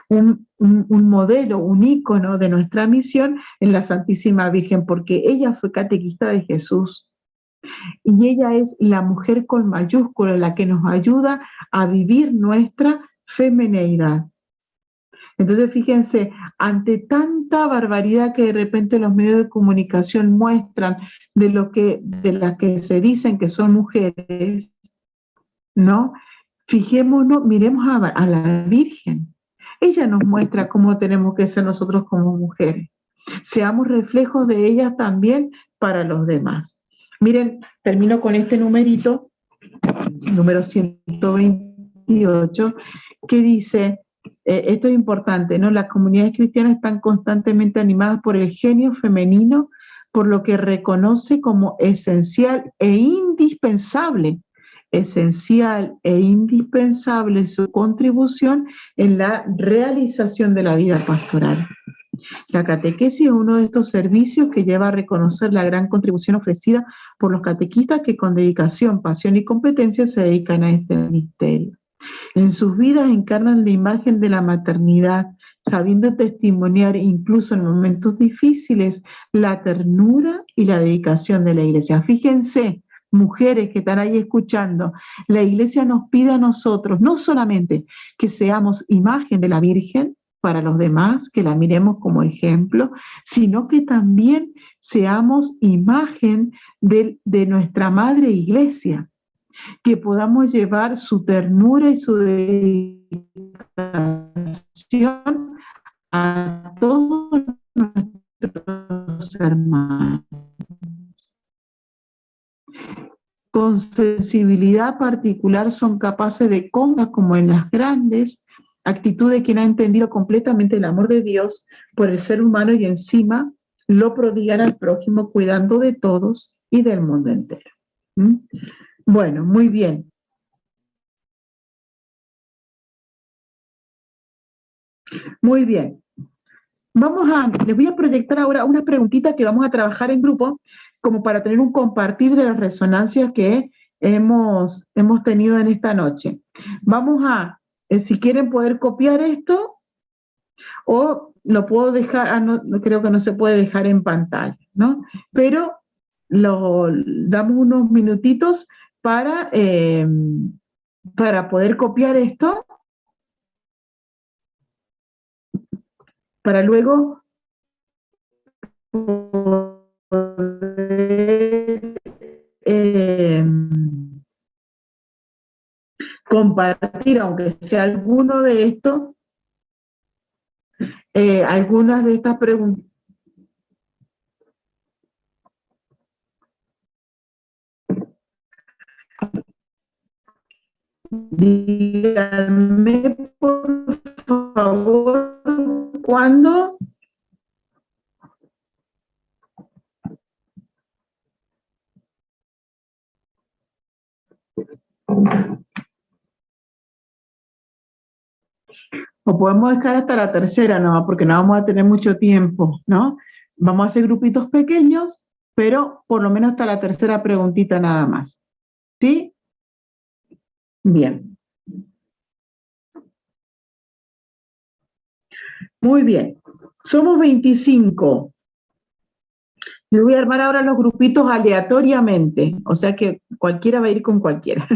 un modelo, un ícono de nuestra misión en la Santísima Virgen, porque ella fue catequista de Jesús. Y ella es la mujer con mayúscula, la que nos ayuda a vivir nuestra femineidad. Entonces, fíjense, ante tanta barbaridad que de repente los medios de comunicación muestran de las que se dicen que son mujeres, ¿no? Fijémonos, miremos a la Virgen. Ella nos muestra cómo tenemos que ser nosotros como mujeres. Seamos reflejos de ella también para los demás. Miren, termino con este numerito, número 128, que dice, esto es importante, ¿no? Las comunidades cristianas están constantemente animadas por el genio femenino, por lo que reconoce como esencial e indispensable su contribución en la realización de la vida pastoral. La catequesis es uno de estos servicios que lleva a reconocer la gran contribución ofrecida por los catequistas que con dedicación, pasión y competencia se dedican a este ministerio. En sus vidas encarnan la imagen de la maternidad, sabiendo testimoniar incluso en momentos difíciles la ternura y la dedicación de la Iglesia. Fíjense, mujeres que están ahí escuchando, la Iglesia nos pide a nosotros no solamente que seamos imagen de la Virgen para los demás, que la miremos como ejemplo, sino que también seamos imagen de nuestra Madre Iglesia, que podamos llevar su ternura y su dedicación a todos nuestros hermanos. Con sensibilidad particular son capaces de como en las grandes actitud de quien ha entendido completamente el amor de Dios por el ser humano y encima lo prodigan al prójimo cuidando de todos y del mundo entero. Bueno, muy bien. Muy bien. Les voy a proyectar ahora una preguntita que vamos a trabajar en grupo como para tener un compartir de las resonancias que hemos tenido en esta noche. Vamos a, si quieren poder copiar esto, o lo puedo dejar, no, creo que no se puede dejar en pantalla, ¿no? Pero damos unos minutitos para poder copiar esto, para luego poder compartir, aunque sea alguno de estos, algunas de estas preguntas. Díganme, por favor, ¿cuándo? O podemos dejar hasta la tercera, ¿no? Porque no vamos a tener mucho tiempo, ¿no? Vamos a hacer grupitos pequeños, pero por lo menos hasta la tercera preguntita nada más. ¿Sí? Bien. Muy bien. Somos 25. Yo voy a armar ahora los grupitos aleatoriamente, o sea que cualquiera va a ir con cualquiera.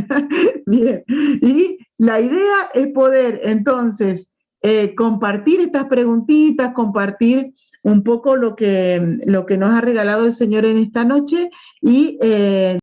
Bien. Y la idea es poder, entonces, compartir estas preguntitas, compartir un poco lo que nos ha regalado el Señor en esta noche y